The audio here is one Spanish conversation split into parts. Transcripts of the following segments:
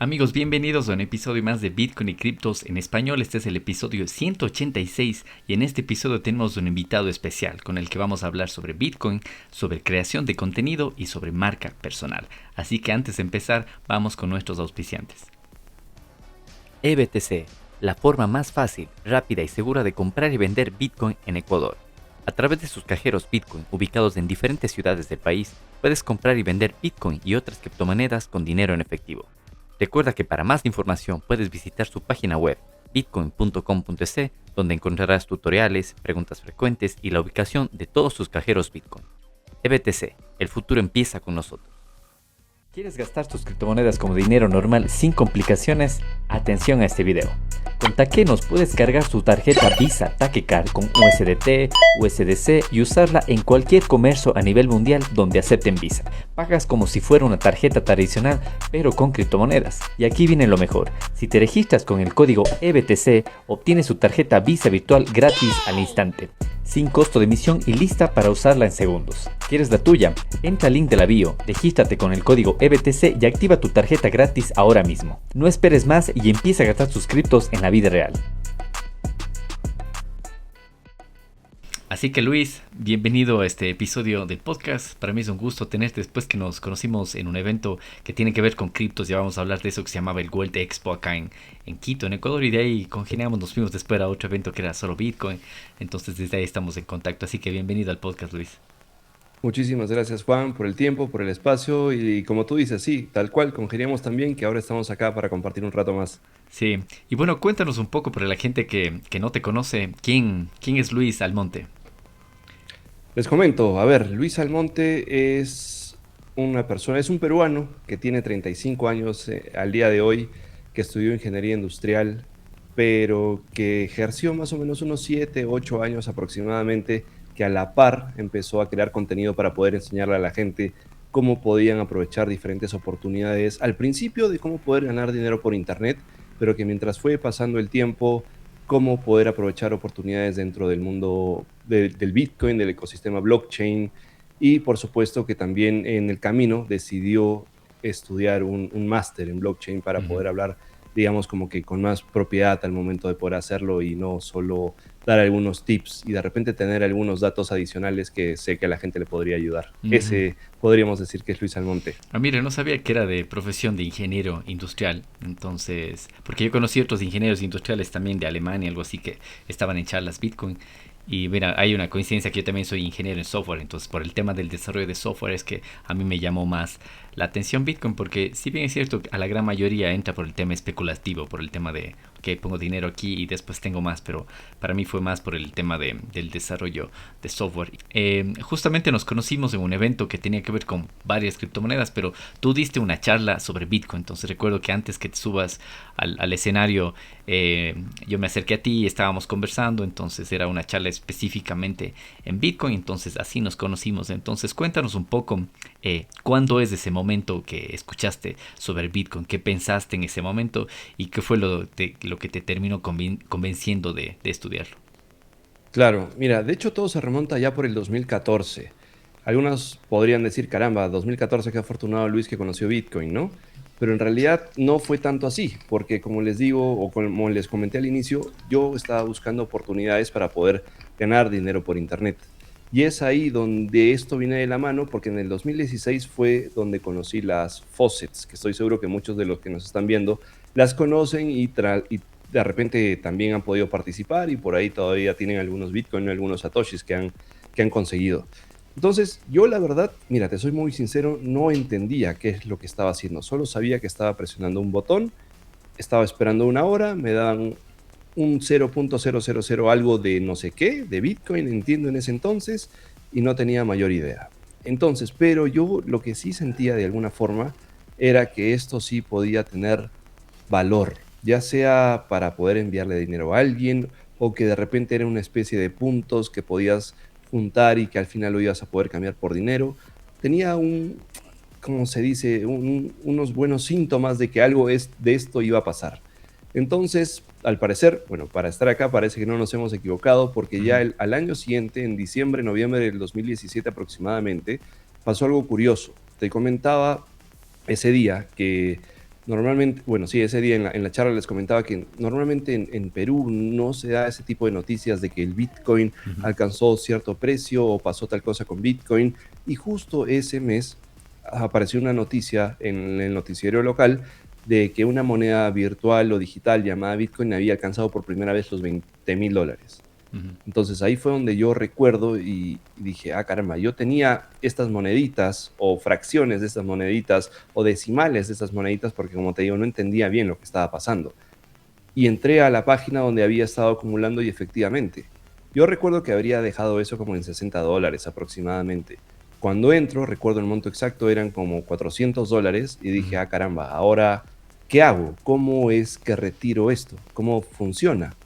Amigos, bienvenidos a un episodio más de Bitcoin y criptos en español. Este es el episodio 186 y en este episodio tenemos un invitado especial con el que vamos a hablar sobre Bitcoin, sobre creación de contenido y sobre marca personal. Así que antes de empezar, vamos con nuestros auspiciantes. EBTC, la forma más fácil, rápida y segura de comprar y vender Bitcoin en Ecuador. A través de sus cajeros Bitcoin ubicados en diferentes ciudades del país, puedes comprar y vender Bitcoin y otras criptomonedas con dinero en efectivo. Recuerda que para más información puedes visitar su página web bitcoin.com.es, donde encontrarás tutoriales, preguntas frecuentes y la ubicación de todos sus cajeros Bitcoin. EBTC, el futuro empieza con nosotros. ¿Quieres gastar tus criptomonedas como dinero normal sin complicaciones? Atención a este video. Con Takenos puedes cargar tu tarjeta Visa Takecard con USDT, USDC y usarla en cualquier comercio a nivel mundial donde acepten Visa. Pagas como si fuera una tarjeta tradicional, pero con criptomonedas. Y aquí viene lo mejor. Si te registras con el código EBTC, obtienes tu tarjeta Visa virtual gratis al instante, sin costo de emisión y lista para usarla en segundos. ¿Quieres la tuya? Entra al link de la bio, regístrate con el código EBTC y activa tu tarjeta gratis ahora mismo. No esperes más y empieza a gastar tus criptos en la vida real. Así que Luis, bienvenido a este episodio del podcast. Para mí es un gusto tenerte después que nos conocimos en un evento que tiene que ver con criptos. Ya vamos a hablar de eso que se llamaba el World Expo acá en Quito, en Ecuador. Y de ahí congeniamos, nos fuimos después a otro evento que era solo Bitcoin. Entonces desde ahí estamos en contacto. Así que bienvenido al podcast, Luis. Muchísimas gracias, Juan, por el tiempo, por el espacio y como tú dices, sí, tal cual, congeniamos también que ahora estamos acá para compartir un rato más. Sí, y bueno, cuéntanos un poco para la gente que no te conoce, ¿quién es Luis Almonte? Les comento, a ver, Luis Almonte es una persona, es un peruano que tiene 35 años al día de hoy, que estudió ingeniería industrial, pero que ejerció más o menos unos 7, 8 años aproximadamente, que a la par empezó a crear contenido para poder enseñarle a la gente cómo podían aprovechar diferentes oportunidades, al principio de cómo poder ganar dinero por internet, pero que mientras fue pasando el tiempo cómo poder aprovechar oportunidades dentro del mundo del Bitcoin, del ecosistema blockchain, y por supuesto que también en el camino decidió estudiar un máster en blockchain para Ujú. poder hablar, digamos, como que con más propiedad al momento de poder hacerlo y no solo dar algunos tips y de repente tener algunos datos adicionales que sé que a la gente le podría ayudar. Ujú. Ese podríamos decir que es Luis Almonte. Ah, mire, no sabía que era de profesión de ingeniero industrial. Entonces, porque yo conocí otros ingenieros industriales también de Alemania, algo así, que estaban en charlas Bitcoin. Y mira, hay una coincidencia que yo también soy ingeniero en software. Entonces, por el tema del desarrollo de software es que a mí me llamó más la atención Bitcoin. Porque si bien es cierto que a la gran mayoría entra por el tema especulativo, por el tema de que pongo dinero aquí y después tengo más. Pero para mí fue más por el tema del desarrollo de software. Justamente nos conocimos en un evento que tenía que ver con varias criptomonedas, pero tú diste una charla sobre Bitcoin. Entonces recuerdo que antes que te subas al escenario, yo me acerqué a ti y estábamos conversando. Entonces era una charla específicamente en Bitcoin. Entonces así nos conocimos. Entonces cuéntanos un poco cuándo es ese momento que escuchaste sobre Bitcoin, qué pensaste en ese momento y qué fue lo que te terminó convenciendo de estudiarlo. Claro, mira, de hecho todo se remonta ya por el 2014. Algunos podrían decir, caramba, 2014, qué afortunado Luis que conoció Bitcoin, ¿no? Pero en realidad no fue tanto así, porque como les digo, o como les comenté al inicio, yo estaba buscando oportunidades para poder ganar dinero por Internet. Y es ahí donde esto viene de la mano, porque en el 2016 fue donde conocí las faucets, que estoy seguro que muchos de los que nos están viendo las conocen y de repente también han podido participar y por ahí todavía tienen algunos Bitcoin, algunos Satoshis que han conseguido. Entonces, yo la verdad, mira, te soy muy sincero, no entendía qué es lo que estaba haciendo. Solo sabía que estaba presionando un botón, estaba esperando una hora, me daban un 0.000 algo de no sé qué, de Bitcoin, entiendo en ese entonces, y no tenía mayor idea. Entonces, pero yo lo que sí sentía de alguna forma era que esto sí podía tener valor, ya sea para poder enviarle dinero a alguien o que de repente era una especie de puntos que podías juntar y que al final lo ibas a poder cambiar por dinero. Tenía como se dice, unos buenos síntomas de que algo de esto iba a pasar. Entonces, al parecer, bueno, para estar acá parece que no nos hemos equivocado porque ya Ujú. al año siguiente, en diciembre, noviembre del 2017 aproximadamente, pasó algo curioso. Te comentaba ese día que Normalmente, bueno, sí, ese día en la charla les comentaba que normalmente en Perú no se da ese tipo de noticias de que el Bitcoin Ujú, alcanzó cierto precio o pasó tal cosa con Bitcoin. Y justo ese mes apareció una noticia en el noticiero local de que una moneda virtual o digital llamada Bitcoin había alcanzado por primera vez los $20,000. ujú, Entonces ahí fue donde yo recuerdo y dije, ah, caramba, yo tenía estas moneditas o fracciones de estas moneditas o decimales de estas moneditas porque como te digo, no entendía bien lo que estaba pasando. Y entré a la página donde había estado acumulando y efectivamente, yo recuerdo que habría dejado eso como en $60 aproximadamente. Cuando entro, recuerdo el monto exacto, eran como $400 y dije, ujú. ah, caramba, ahora, ¿qué hago? ¿Cómo es que retiro esto? ¿Cómo funciona?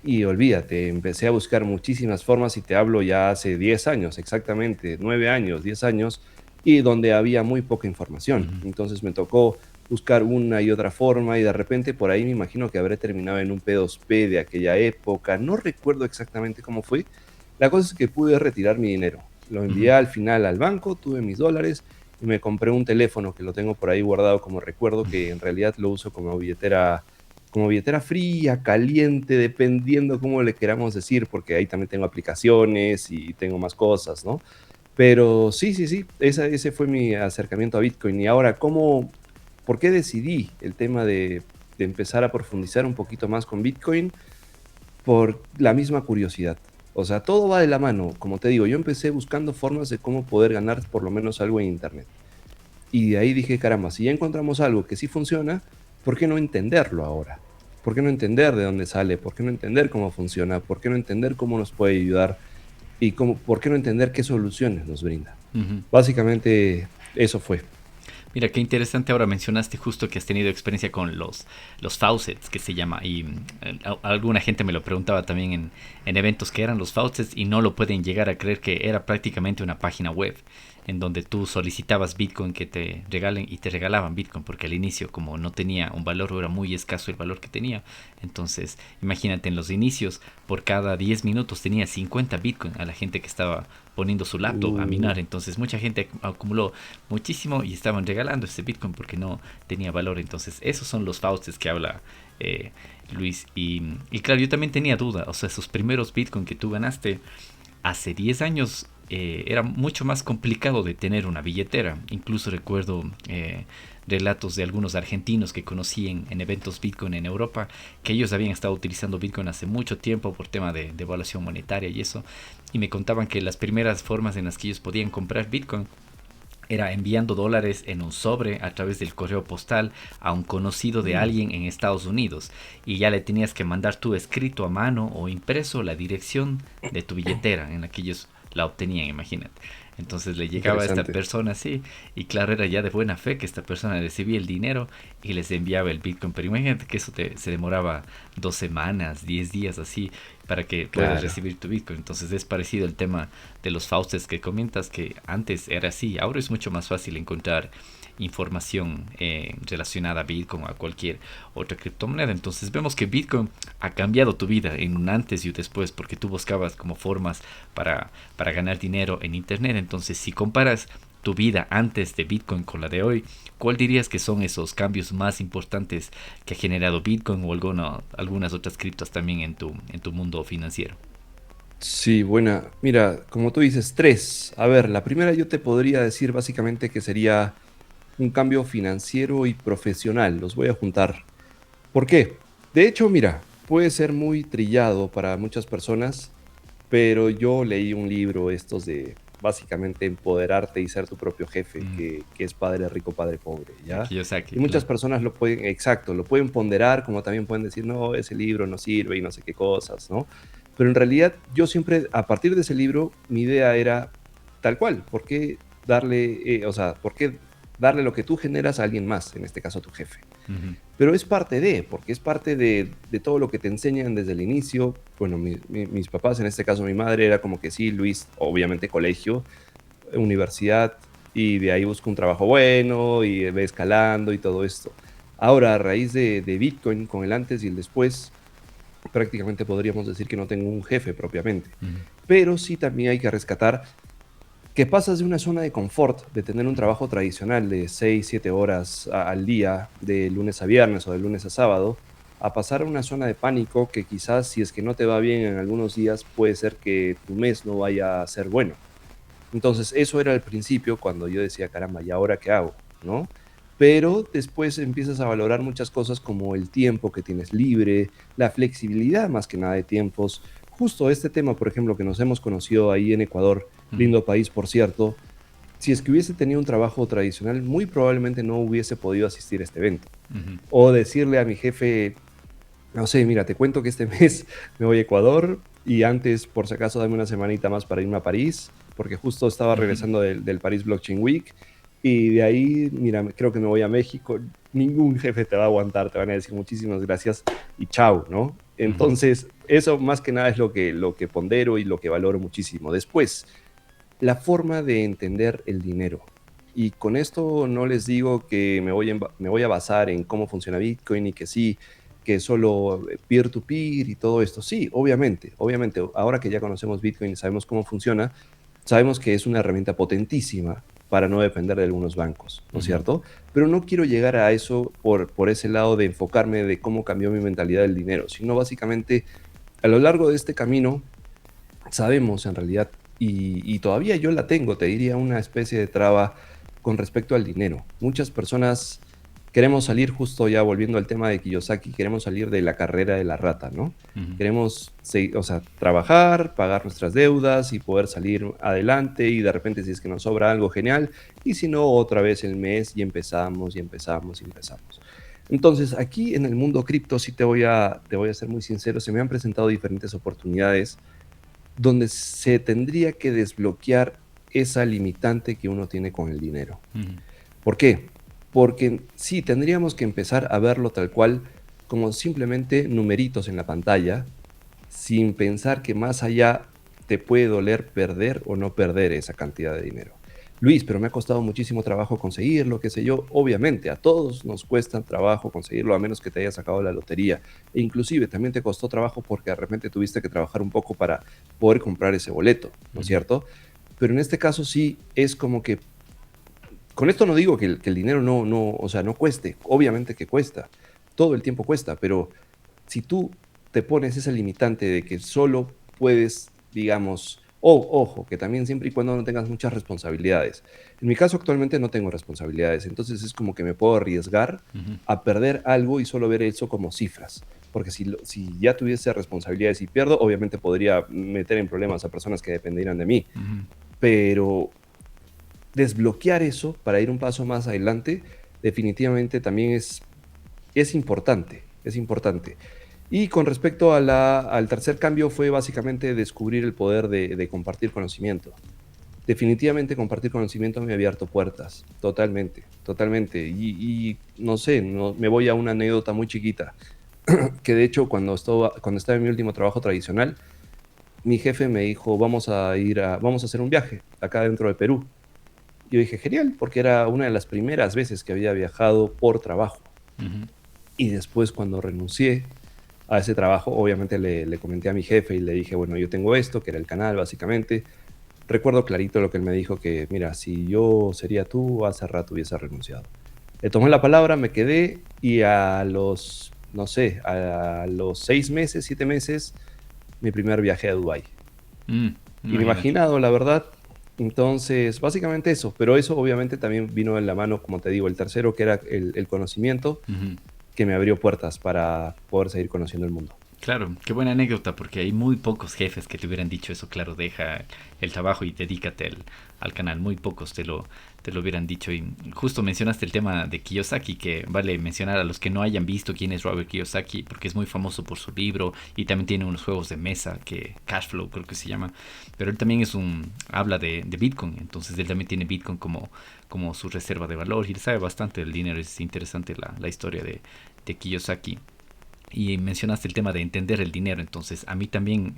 Y olvídate, empecé a buscar muchísimas formas y te hablo ya hace 10 años, exactamente, 9 años, 10 años, y donde había muy poca información. Ujú. Entonces me tocó buscar una y otra forma y de repente por ahí me imagino que habré terminado en un P2P de aquella época. No recuerdo exactamente cómo fue. La cosa es que pude retirar mi dinero. Lo Ujú. envié al final al banco, tuve mis dólares y me compré un teléfono que lo tengo por ahí guardado como recuerdo, que en realidad lo uso como billetera fría, caliente, dependiendo cómo le queramos decir, porque ahí también tengo aplicaciones y tengo más cosas, ¿no? Pero sí, sí, sí, ese fue mi acercamiento a Bitcoin. Y ahora, por qué decidí el tema de empezar a profundizar un poquito más con Bitcoin? Por la misma curiosidad. O sea, todo va de la mano. Como te digo, yo empecé buscando formas de cómo poder ganar por lo menos algo en Internet. Y de ahí dije, caramba, si ya encontramos algo que sí funciona, ¿por qué no entenderlo ahora? ¿Por qué no entender de dónde sale? ¿Por qué no entender cómo funciona? ¿Por qué no entender cómo nos puede ayudar? ¿Y por qué no entender qué soluciones nos brinda? Ujú. Básicamente, eso fue. Mira, qué interesante ahora mencionaste justo que has tenido experiencia con los faucets, que se llama, y alguna gente me lo preguntaba también en eventos que eran los faucets y no lo pueden llegar a creer que era prácticamente una página web en donde tú solicitabas Bitcoin que te regalen y te regalaban Bitcoin porque al inicio como no tenía un valor o era muy escaso el valor que tenía, entonces imagínate en los inicios por cada 10 minutos tenía 50 Bitcoin a la gente que estaba poniendo su laptop a Uh, minar, entonces mucha gente acumuló muchísimo y estaban regalando este Bitcoin porque no tenía valor. Entonces, esos son los fauces que habla eh, Luis. Y claro, yo también tenía duda. O sea, esos primeros Bitcoin que tú ganaste hace 10 años era mucho más complicado de tener una billetera. Incluso recuerdo relatos de algunos argentinos que conocí en eventos Bitcoin en Europa, que ellos habían estado utilizando Bitcoin hace mucho tiempo por tema de devaluación monetaria y eso. Y me contaban que las primeras formas en las que ellos podían comprar Bitcoin era enviando dólares en un sobre a través del correo postal a un conocido de mm, alguien en Estados Unidos y ya le tenías que mandar tú escrito a mano o impreso la dirección de tu billetera en la que ellos la obtenían, imagínate. Entonces le llegaba a esta interesante. persona así y claro, era ya de buena fe que esta persona recibía el dinero y les enviaba el Bitcoin, pero imagínate que eso se demoraba 2 semanas, 10 días así para que puedas Claro. recibir tu Bitcoin. Entonces es parecido el tema de los fauces que comentas, que antes era así, ahora es mucho más fácil encontrar información relacionada a Bitcoin o a cualquier otra criptomoneda. Entonces vemos que Bitcoin ha cambiado tu vida en un antes y un después porque tú buscabas como formas para ganar dinero en Internet. Entonces si comparas tu vida antes de Bitcoin con la de hoy, ¿cuál dirías que son esos cambios más importantes que ha generado Bitcoin o algunas otras criptos también en tu mundo financiero? Sí, buena. Mira, como tú dices, tres. A ver, la primera yo te podría decir básicamente que sería un cambio financiero y profesional. Los voy a juntar. ¿Por qué? De hecho, mira, puede ser muy trillado para muchas personas, pero yo leí un libro, estos de básicamente empoderarte y ser tu propio jefe, Mm, que es Padre Rico, Padre Pobre, ¿ya? aquí yo saqué, Y muchas claro. personas lo pueden, exacto, lo pueden ponderar, como también pueden decir, no, ese libro no sirve y no sé qué cosas, ¿no? Pero en realidad yo siempre, a partir de ese libro, mi idea era tal cual, ¿por qué darle, o sea, por qué darle lo que tú generas a alguien más, en este caso a tu jefe? Ujú, Pero es parte porque es parte de todo lo que te enseñan desde el inicio. Bueno, mis papás, en este caso mi madre, era como que sí, Luis, obviamente colegio, universidad, y de ahí busco un trabajo bueno y ve escalando y todo esto. Ahora, a raíz de Bitcoin, con el antes y el después, prácticamente podríamos decir que no tengo un jefe propiamente. ujú, Pero sí también hay que rescatar que pasas de una zona de confort, de tener un trabajo tradicional de 6 7 horas al día, de lunes a viernes o de lunes a sábado, a pasar a una zona de pánico que quizás si es que no te va bien en algunos días, puede ser que tu mes no vaya a ser bueno. Entonces, eso era al principio cuando yo decía, caramba, ¿y ahora qué hago? ¿No? Pero después empiezas a valorar muchas cosas como el tiempo que tienes libre, la flexibilidad más que nada de tiempos. Justo este tema, por ejemplo, que nos hemos conocido ahí en Ecuador, Ujú, lindo país, por cierto, si es que hubiese tenido un trabajo tradicional, muy probablemente no hubiese podido asistir a este evento. ujú, O decirle a mi jefe, no sé, mira, te cuento que este mes me voy a Ecuador y antes, por si acaso, dame una semanita más para irme a París, porque justo estaba ujú, regresando del París Blockchain Week y de ahí, mira, creo que me voy a México. Ningún jefe te va a aguantar, te van a decir muchísimas gracias y chao, ¿no? ujú, Entonces, eso más que nada es lo que pondero y lo que valoro muchísimo. Después, la forma de entender el dinero. Y con esto no les digo que me voy a basar en cómo funciona Bitcoin y que sí, que solo peer-to-peer y todo esto. Sí, obviamente, ahora que ya conocemos Bitcoin y sabemos cómo funciona, sabemos que es una herramienta potentísima para no depender de algunos bancos, ¿no es ujú. cierto? Pero no quiero llegar a eso por ese lado de enfocarme de cómo cambió mi mentalidad del dinero, sino básicamente a lo largo de este camino sabemos en realidad, y todavía yo la tengo, te diría, una especie de traba con respecto al dinero. Muchas personas queremos salir, justo ya volviendo al tema de Kiyosaki, queremos salir de la carrera de la rata, ¿no? Ujú, Queremos, o sea, trabajar, pagar nuestras deudas y poder salir adelante y de repente si es que nos sobra algo, genial, y si no, otra vez el mes y empezamos y empezamos y empezamos. Entonces, aquí en el mundo cripto, sí te voy a ser muy sincero, se me han presentado diferentes oportunidades donde se tendría que desbloquear esa limitante que uno tiene con el dinero. ujú, ¿Por qué? Porque sí, tendríamos que empezar a verlo tal cual como simplemente numeritos en la pantalla, sin pensar que más allá te puede doler perder o no perder esa cantidad de dinero. Luis, pero me ha costado muchísimo trabajo conseguirlo, qué sé yo. Obviamente, a todos nos cuesta trabajo conseguirlo, a menos que te hayas sacado la lotería. E inclusive también te costó trabajo porque de repente tuviste que trabajar un poco para poder comprar ese boleto, ¿no es ujú. cierto? Pero en este caso sí es como que, con esto no digo que el dinero o sea, no cueste, obviamente que cuesta, todo el tiempo cuesta, pero si tú te pones esa limitante de que solo puedes, digamos, ojo, que también siempre y cuando no tengas muchas responsabilidades. En mi caso actualmente no tengo responsabilidades, entonces es como que me puedo arriesgar Ujú, a perder algo y solo ver eso como cifras, porque si ya tuviese responsabilidades y pierdo, obviamente podría meter en problemas a personas que dependerían de mí, ujú. pero desbloquear eso para ir un paso más adelante definitivamente también es importante, es importante. Y con respecto al tercer cambio fue básicamente descubrir el poder de compartir conocimiento. Definitivamente compartir conocimiento me ha abierto puertas, totalmente, totalmente. Y no sé, me voy a una anécdota muy chiquita, que de hecho cuando estaba en mi último trabajo tradicional, mi jefe me dijo, vamos a hacer un viaje acá dentro de Perú. Yo dije, genial, porque era una de las primeras veces que había viajado por trabajo. Ujú, Y después cuando renuncié a ese trabajo, obviamente le comenté a mi jefe y le dije, bueno, yo tengo esto, que era el canal básicamente. Recuerdo clarito lo que él me dijo, que mira, si yo sería tú, hace rato hubiese renunciado. Le tomé la palabra, me quedé y a los, no sé, a los 6 meses, 7 meses, mi primer viaje a Dubái. imagínate. Inimaginado, la verdad. Entonces, básicamente eso, pero eso obviamente también vino en la mano, como te digo, el tercero, que era el conocimiento, Ujú. que me abrió puertas para poder seguir conociendo el mundo. Claro, qué buena anécdota, porque hay muy pocos jefes que te hubieran dicho eso, claro, deja el trabajo y dedícate al canal, muy pocos te lo hubieran dicho. Y justo mencionaste el tema de Kiyosaki, que vale mencionar a los que no hayan visto quién es Robert Kiyosaki, porque es muy famoso por su libro y también tiene unos juegos de mesa, que Cashflow creo que se llama, pero él también habla de Bitcoin, entonces él también tiene Bitcoin como su reserva de valor y él sabe bastante del dinero, es interesante la historia de Kiyosaki. Y mencionaste el tema de entender el dinero, entonces a mí también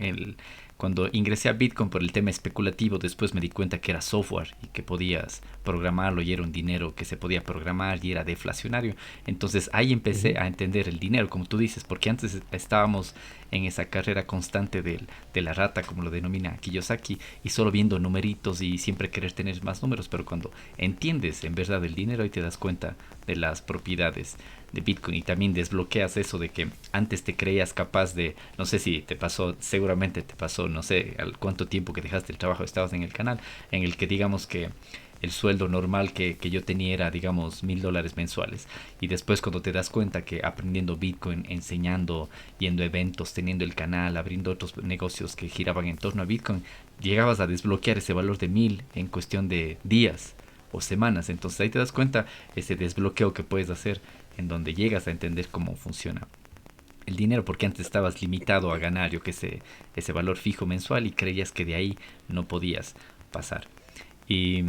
Cuando ingresé a Bitcoin por el tema especulativo, después me di cuenta que era software y que podías programarlo y era un dinero que se podía programar y era deflacionario. Entonces ahí empecé Ujú. a entender el dinero, como tú dices, porque antes estábamos en esa carrera constante de la rata, como lo denomina Kiyosaki, y solo viendo numeritos y siempre querer tener más números, pero cuando entiendes en verdad el dinero y te das cuenta de las propiedades de Bitcoin y también desbloqueas eso de que antes te creías capaz de, no sé si te pasó, seguramente te pasó, no sé al cuánto tiempo que dejaste el trabajo, estabas en el canal, en el que digamos que el sueldo normal que yo tenía era digamos $1000 mensuales y después cuando te das cuenta que aprendiendo Bitcoin, enseñando, yendo a eventos, teniendo el canal, abriendo otros negocios que giraban en torno a Bitcoin, llegabas a desbloquear ese valor de 1000 en cuestión de días o semanas. Entonces ahí te das cuenta ese desbloqueo que puedes hacer en donde llegas a entender cómo funciona el dinero, porque antes estabas limitado a ganar yo que sé ese valor fijo mensual y creías que de ahí no podías pasar. Y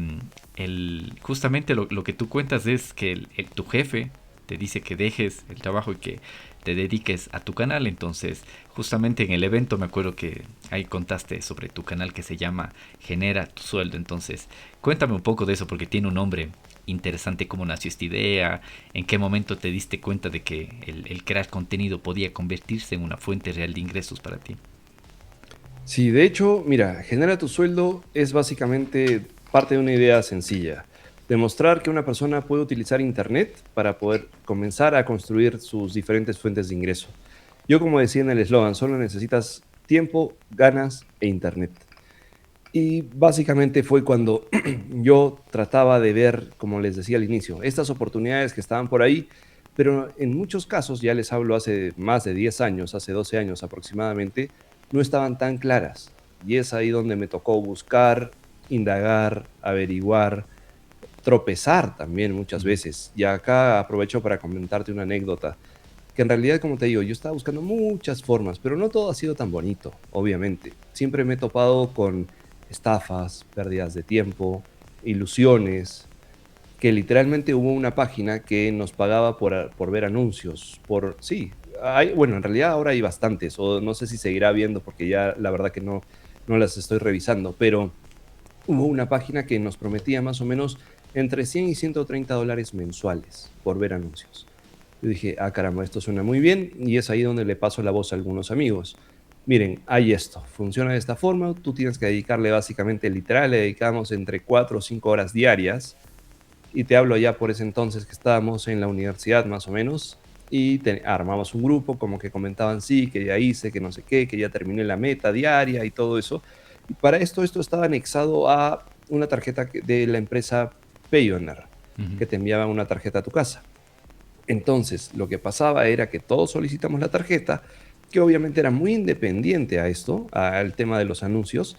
justamente lo que tú cuentas es que tu jefe te dice que dejes el trabajo y que te dediques a tu canal. Entonces, justamente en el evento me acuerdo que ahí contaste sobre tu canal que se llama Genera tu sueldo. Entonces, cuéntame un poco de eso porque tiene un nombre interesante. ¿Cómo nació esta idea? ¿En qué momento te diste cuenta de que el crear contenido podía convertirse en una fuente real de ingresos para ti? Sí, de hecho, mira, Genera tu sueldo es básicamente parte de una idea sencilla. Demostrar que una persona puede utilizar Internet para poder comenzar a construir sus diferentes fuentes de ingreso. Yo, como decía en el eslogan, solo necesitas tiempo, ganas e Internet. Y básicamente fue cuando yo trataba de ver, como les decía al inicio, estas oportunidades que estaban por ahí, pero en muchos casos, ya les hablo hace más de 10 años, hace 12 años aproximadamente, no estaban tan claras. Y es ahí donde me tocó buscar, indagar, averiguar, tropezar también muchas Ujú. veces. Y acá aprovecho para comentarte una anécdota, que en realidad, como te digo, yo estaba buscando muchas formas, pero no todo ha sido tan bonito, obviamente. Siempre me he topado con estafas, pérdidas de tiempo, ilusiones, que literalmente hubo una página que nos pagaba por ver anuncios, por, sí, hay, bueno, en realidad ahora hay bastantes, o no sé si seguirá habiendo, porque ya la verdad que no las estoy revisando, pero hubo una página que nos prometía más o menos entre 100 y $130 mensuales por ver anuncios. Yo dije, ah, caramba, esto suena muy bien, y es ahí donde le paso la voz a algunos amigos. Miren, hay esto, funciona de esta forma, tú tienes que dedicarle básicamente, literal, le dedicamos entre 4 o 5 horas diarias, y te hablo ya por ese entonces que estábamos en la universidad más o menos, y armamos un grupo, como que comentaban, sí, que ya hice, que no sé qué, que ya terminé la meta diaria y todo eso. Y para esto estaba anexado a una tarjeta de la empresa Payoneer, Ujú. que te enviaba una tarjeta a tu casa. Entonces, lo que pasaba era que todos solicitamos la tarjeta, que obviamente era muy independiente a esto, al tema de los anuncios,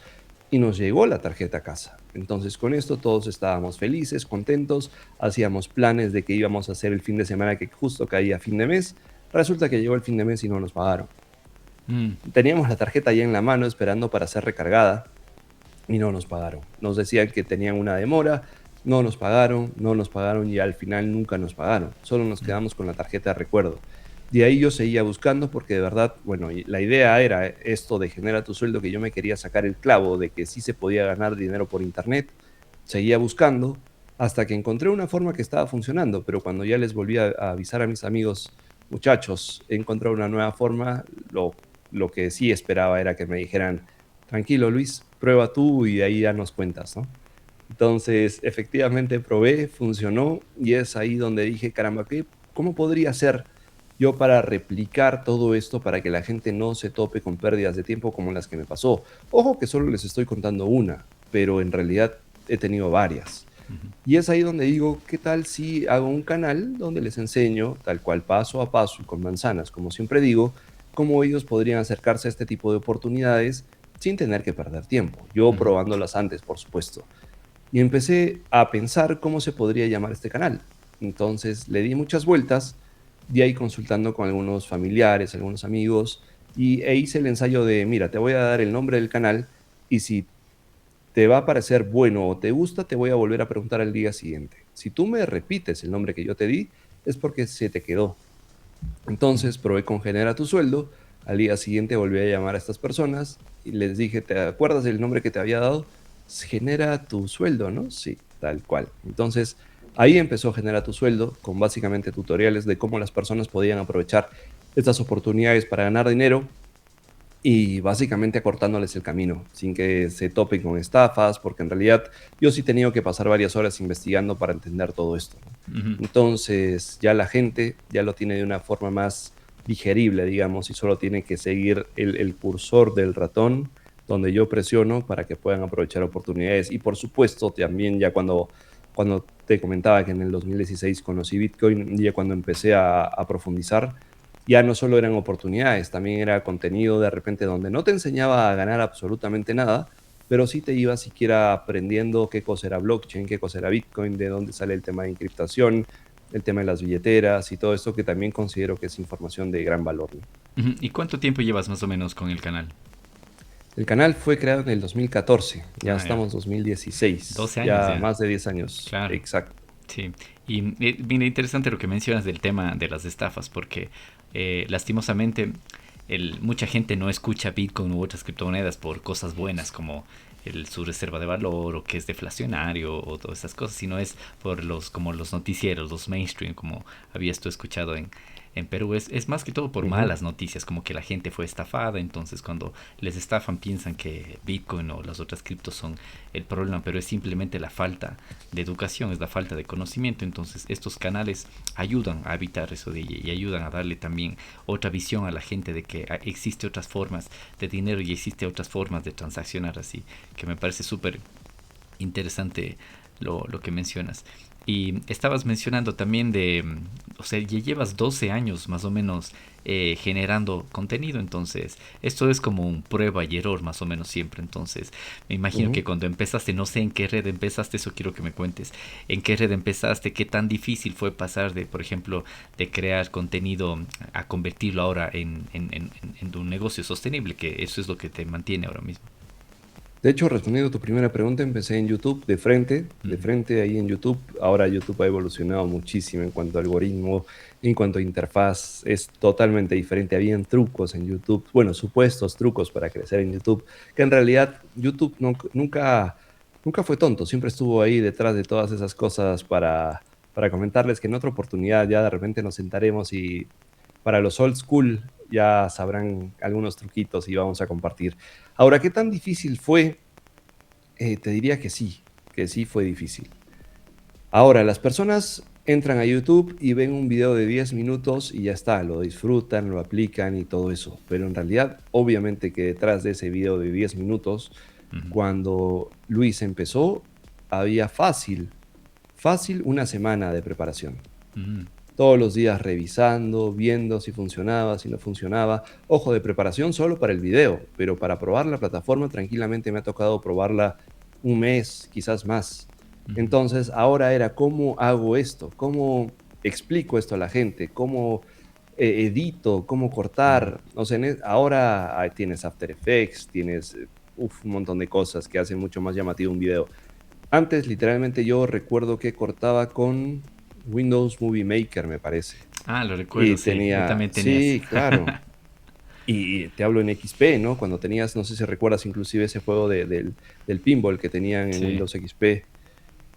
y nos llegó la tarjeta a casa. Entonces, con esto todos estábamos felices, contentos, hacíamos planes de que íbamos a hacer el fin de semana que justo caía fin de mes. Resulta que llegó el fin de mes y no nos pagaron. Mm. Teníamos la tarjeta ya en la mano esperando para ser recargada y no nos pagaron. Nos decían que tenían una demora, no nos pagaron, no nos pagaron y al final nunca nos pagaron. Solo nos Mm. quedamos con la tarjeta de recuerdo. De ahí yo seguía buscando porque de verdad, bueno, y la idea era esto de genera tu sueldo, que yo me quería sacar el clavo de que sí se podía ganar dinero por internet. Seguía buscando hasta que encontré una forma que estaba funcionando, pero cuando ya les volví a avisar a mis amigos, muchachos, he encontrado una nueva forma, lo que sí esperaba era que me dijeran, tranquilo Luis, prueba tú y de ahí ya nos cuentas, ¿no? Entonces, efectivamente probé, funcionó y es ahí donde dije, caramba, ¿cómo podría ser yo para replicar todo esto para que la gente no se tope con pérdidas de tiempo como las que me pasó? Ojo que solo les estoy contando una, pero en realidad he tenido varias. Ujú. Y es ahí donde digo, ¿qué tal si hago un canal donde les enseño, tal cual paso a paso y con manzanas, como siempre digo, cómo ellos podrían acercarse a este tipo de oportunidades sin tener que perder tiempo? Yo Ujú. probándolas antes, por supuesto. Y empecé a pensar cómo se podría llamar este canal. Entonces le di muchas vueltas, de ahí consultando con algunos familiares, algunos amigos, e hice el ensayo de, mira, te voy a dar el nombre del canal y si te va a parecer bueno o te gusta, te voy a volver a preguntar al día siguiente. Si tú me repites el nombre que yo te di, es porque se te quedó. Ujú. Entonces probé con Genera tu sueldo, al día siguiente volví a llamar a estas personas y les dije, ¿te acuerdas del nombre que te había dado? Genera tu sueldo, ¿no? Sí, tal cual. Entonces, ahí empezó a generar tu sueldo con básicamente tutoriales de cómo las personas podían aprovechar estas oportunidades para ganar dinero y básicamente acortándoles el camino, sin que se topen con estafas, porque en realidad yo sí he tenido que pasar varias horas investigando para entender todo esto, ¿no? Ujú. Entonces ya la gente ya lo tiene de una forma más digerible, digamos, y solo tiene que seguir el cursor del ratón donde yo presiono para que puedan aprovechar oportunidades. Y por supuesto, también ya cuando te comentaba que en el 2016 conocí Bitcoin, ya cuando empecé a profundizar, ya no solo eran oportunidades, también era contenido de repente donde no te enseñaba a ganar absolutamente nada, pero sí te iba siquiera aprendiendo qué cosa era blockchain, qué cosa era Bitcoin, de dónde sale el tema de encriptación, el tema de las billeteras y todo esto que también considero que es información de gran valor, ¿no? Ujú. ¿Y cuánto tiempo llevas más o menos con el canal? El canal fue creado en el 2014, ya Ah, ya. estamos 2016, 12 años ya ya. más de 10 años, Claro. exacto. Sí, y mira, interesante lo que mencionas del tema de las estafas, porque lastimosamente mucha gente no escucha Bitcoin u otras criptomonedas por cosas buenas como su reserva de valor o que es deflacionario o todas esas cosas, sino es por como los noticieros, los mainstream, como habías tú escuchado en Perú. Es más que todo por Ujú. malas noticias, como que la gente fue estafada, entonces cuando les estafan piensan que Bitcoin o las otras criptos son el problema, pero es simplemente la falta de educación, es la falta de conocimiento. Entonces estos canales ayudan a evitar eso y ayudan a darle también otra visión a la gente de que existe otras formas de dinero y existe otras formas de transaccionar así, que me parece súper interesante lo que mencionas. Y estabas mencionando también o sea, ya llevas 12 años más o menos generando contenido, entonces esto es como un prueba y error más o menos siempre. Entonces me imagino que Ujú. cuando empezaste, no sé en qué red empezaste, eso quiero que me cuentes, en qué red empezaste, qué tan difícil fue pasar de, por ejemplo, de crear contenido a convertirlo ahora en un negocio sostenible, que eso es lo que te mantiene ahora mismo. De hecho, respondiendo a tu primera pregunta, empecé en YouTube de Ujú. frente ahí en YouTube. Ahora YouTube ha evolucionado muchísimo en cuanto a algoritmo, en cuanto a interfaz, es totalmente diferente. Habían trucos en YouTube, bueno, supuestos trucos para crecer en YouTube, que en realidad YouTube nunca fue tonto, siempre estuvo ahí detrás de todas esas cosas para comentarles que en otra oportunidad ya de repente nos sentaremos y para los old school ya sabrán algunos truquitos y vamos a compartir. Ahora, ¿qué tan difícil fue? Te diría que sí fue difícil. Ahora, las personas entran a YouTube y ven un video de 10 minutos y ya está, lo disfrutan, lo aplican y todo eso. Pero en realidad, obviamente que detrás de ese video de 10 minutos, Ujú. cuando Luis empezó, había fácil una semana de preparación. Ujú. Todos los días revisando, viendo si funcionaba, si no funcionaba. Ojo, de preparación solo para el video, pero para probar la plataforma tranquilamente me ha tocado probarla un mes, quizás más. Ujú. Entonces, ahora era cómo hago esto, cómo explico esto a la gente, cómo edito, cómo Ujú. cortar. O sea, ahora tienes After Effects, tienes un montón de cosas que hacen mucho más llamativo un video. Antes, literalmente, yo recuerdo que cortaba con Windows Movie Maker, me parece. Ah, lo recuerdo, Y sí. Yo tenía, también tenía eso. sí, claro. Y te hablo en XP, ¿no? Cuando tenías, no sé si recuerdas inclusive ese juego del pinball que tenían en Sí. Windows XP.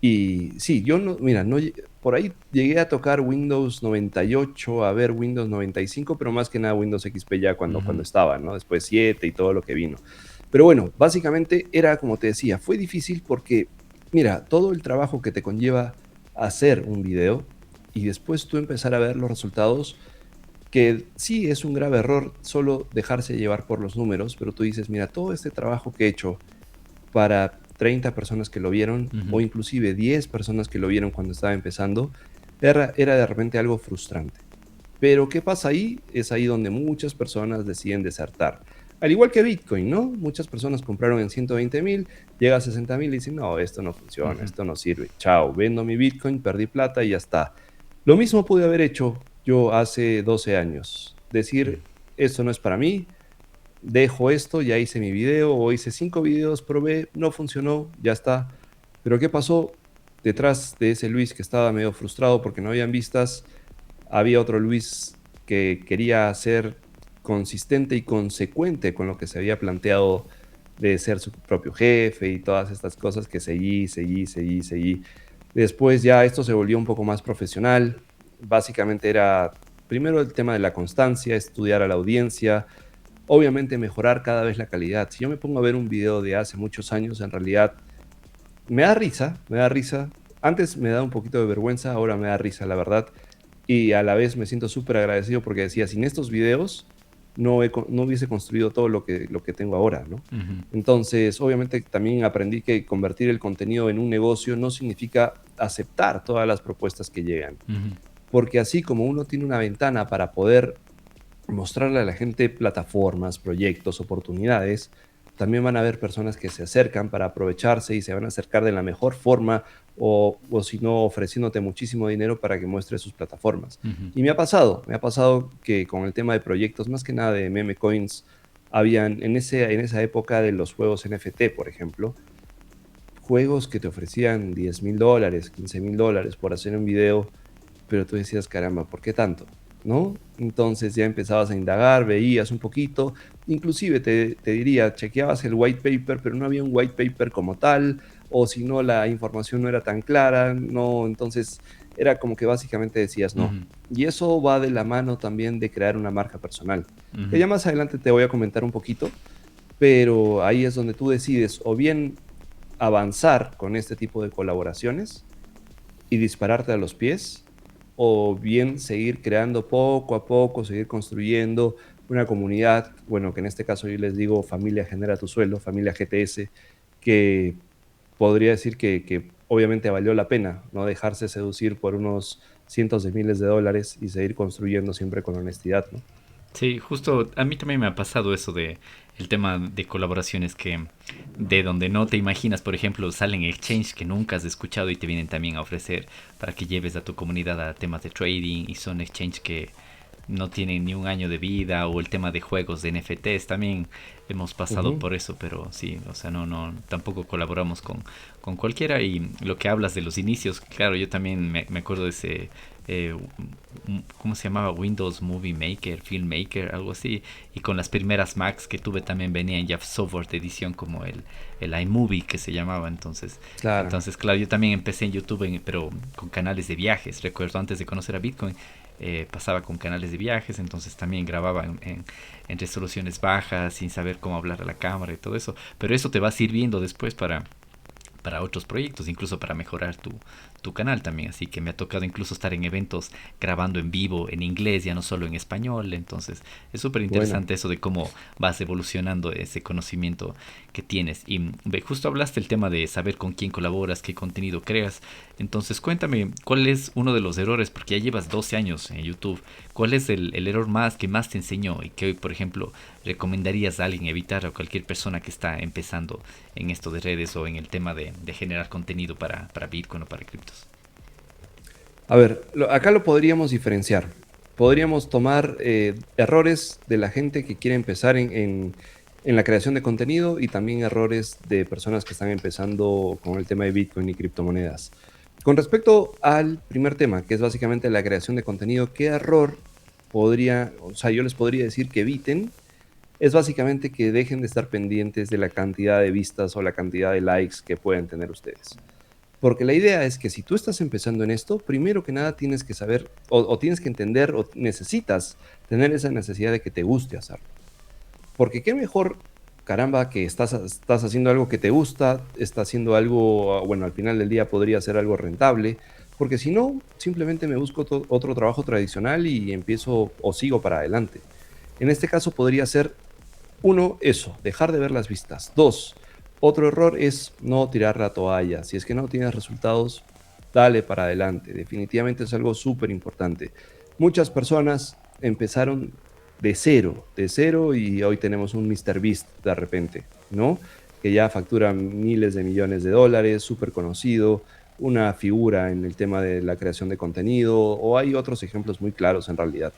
Y sí, yo no, mira, no, por ahí llegué a tocar Windows 98, a ver Windows 95, pero más que nada Windows XP ya cuando Ujú. estaba, ¿no? Después 7 y todo lo que vino. Pero bueno, básicamente era como te decía, fue difícil porque, mira, todo el trabajo que te conlleva hacer un video y después tú empezar a ver los resultados, que sí es un grave error solo dejarse llevar por los números, pero tú dices, mira, todo este trabajo que he hecho para 30 personas que lo vieron o Ujú. inclusive 10 personas que lo vieron cuando estaba empezando, era de repente algo frustrante. Pero ¿qué pasa ahí? Es ahí donde muchas personas deciden desertar. Al igual que Bitcoin, ¿no? Muchas personas compraron en 120,000, llega a 60,000 y dicen, no, esto no funciona, Ujú. esto no sirve. Chao, vendo mi Bitcoin, perdí plata y ya está. Lo mismo pude haber hecho yo hace 12 años. Decir, esto no es para mí, dejo esto, ya hice mi video o hice 5 videos, probé, no funcionó, ya está. Pero ¿qué pasó? Detrás de ese Luis que estaba medio frustrado porque no habían vistas, había otro Luis que quería ser consistente y consecuente con lo que se había planteado de ser su propio jefe y todas estas cosas que seguí. Después ya esto se volvió un poco más profesional. Básicamente era primero el tema de la constancia, estudiar a la audiencia, obviamente mejorar cada vez la calidad. Si yo me pongo a ver un video de hace muchos años, en realidad me da risa, me da risa. Antes me da un poquito de vergüenza, ahora me da risa, la verdad. Y a la vez me siento súper agradecido porque decía, sin estos videos no hubiese construido todo lo que tengo ahora, ¿no? Ujú, Entonces, obviamente también aprendí que convertir el contenido en un negocio no significa aceptar todas las propuestas que llegan. ujú, Porque así como uno tiene una ventana para poder mostrarle a la gente plataformas, proyectos, oportunidades, también van a haber personas que se acercan para aprovecharse y se van a acercar de la mejor forma o si no ofreciéndote muchísimo dinero para que muestres sus plataformas. ujú. Y me ha pasado que con el tema de proyectos, más que nada de meme coins, habían en esa época de los juegos NFT, por ejemplo, juegos que te ofrecían $10,000, $15,000 por hacer un video, pero tú decías, caramba, ¿por qué tanto? ¿No? Entonces ya empezabas a indagar, veías un poquito, inclusive te diría, chequeabas el white paper, pero no había un white paper como tal, o si no, la información no era tan clara, no, entonces era como que básicamente decías no. Ujú, Y eso va de la mano también de crear una marca personal, que ujú. ya más adelante te voy a comentar un poquito, pero ahí es donde tú decides o bien avanzar con este tipo de colaboraciones y dispararte a los pies, o bien seguir creando poco a poco, seguir construyendo una comunidad, bueno, que en este caso yo les digo familia genera tu suelo, familia GTS, que podría decir que obviamente valió la pena no dejarse seducir por unos cientos de miles de dólares y seguir construyendo siempre con honestidad, ¿no? Sí, justo a mí también me ha pasado eso de el tema de colaboraciones que de donde no te imaginas, por ejemplo, salen exchange que nunca has escuchado y te vienen también a ofrecer para que lleves a tu comunidad a temas de trading y son exchange que no tienen ni un año de vida o el tema de juegos de NFTs también hemos pasado Ujú. por eso, pero sí, o sea, tampoco colaboramos con cualquiera y lo que hablas de los inicios, claro, yo también me acuerdo de ese eh, ¿cómo se llamaba? Windows Movie Maker, Filmmaker, algo así. Y con las primeras Macs que tuve también venían ya software de edición como el iMovie que se llamaba. Claro. Claro, yo también empecé en YouTube, pero con canales de viajes. Recuerdo antes de conocer a Bitcoin, pasaba con canales de viajes, entonces también grababa en resoluciones bajas, sin saber cómo hablar a la cámara y todo eso. Pero eso te va sirviendo después para otros proyectos, incluso para mejorar tu canal también. Así que me ha tocado incluso estar en eventos grabando en vivo en inglés, ya no solo en español. Entonces es súper Buena. interesante eso de cómo vas evolucionando ese conocimiento que tienes. Y justo hablaste el tema de saber con quién colaboras, qué contenido creas. Entonces cuéntame, ¿cuál es uno de los errores? Porque ya llevas 12 años en YouTube. ¿Cuál es el error más que más te enseñó y que hoy, por ejemplo, recomendarías a alguien evitar a cualquier persona que está empezando en esto de redes o en el tema de generar contenido para Bitcoin o para criptos? A ver, acá lo podríamos diferenciar. Podríamos tomar errores de la gente que quiere empezar en la creación de contenido y también errores de personas que están empezando con el tema de Bitcoin y criptomonedas. Con respecto al primer tema, que es básicamente la creación de contenido, ¿qué error o sea, yo les podría decir que eviten? Es básicamente que dejen de estar pendientes de la cantidad de vistas o la cantidad de likes que pueden tener ustedes. Porque la idea es que si tú estás empezando en esto, primero que nada tienes que saber o tienes que entender o necesitas tener esa necesidad de que te guste hacerlo. Porque qué mejor, caramba, que estás haciendo algo que te gusta, estás haciendo algo, bueno, al final del día podría ser algo rentable, porque si no, simplemente me busco otro trabajo tradicional y empiezo o sigo para adelante. En este caso podría ser uno, eso, dejar de ver las vistas. Dos, otro error es no tirar la toalla. Si es que no tienes resultados, dale para adelante. Definitivamente es algo súper importante. Muchas personas empezaron de cero y hoy tenemos un MrBeast de repente, ¿no? Que ya factura miles de millones de dólares, súper conocido, una figura en el tema de la creación de contenido, o hay otros ejemplos muy claros en realidad.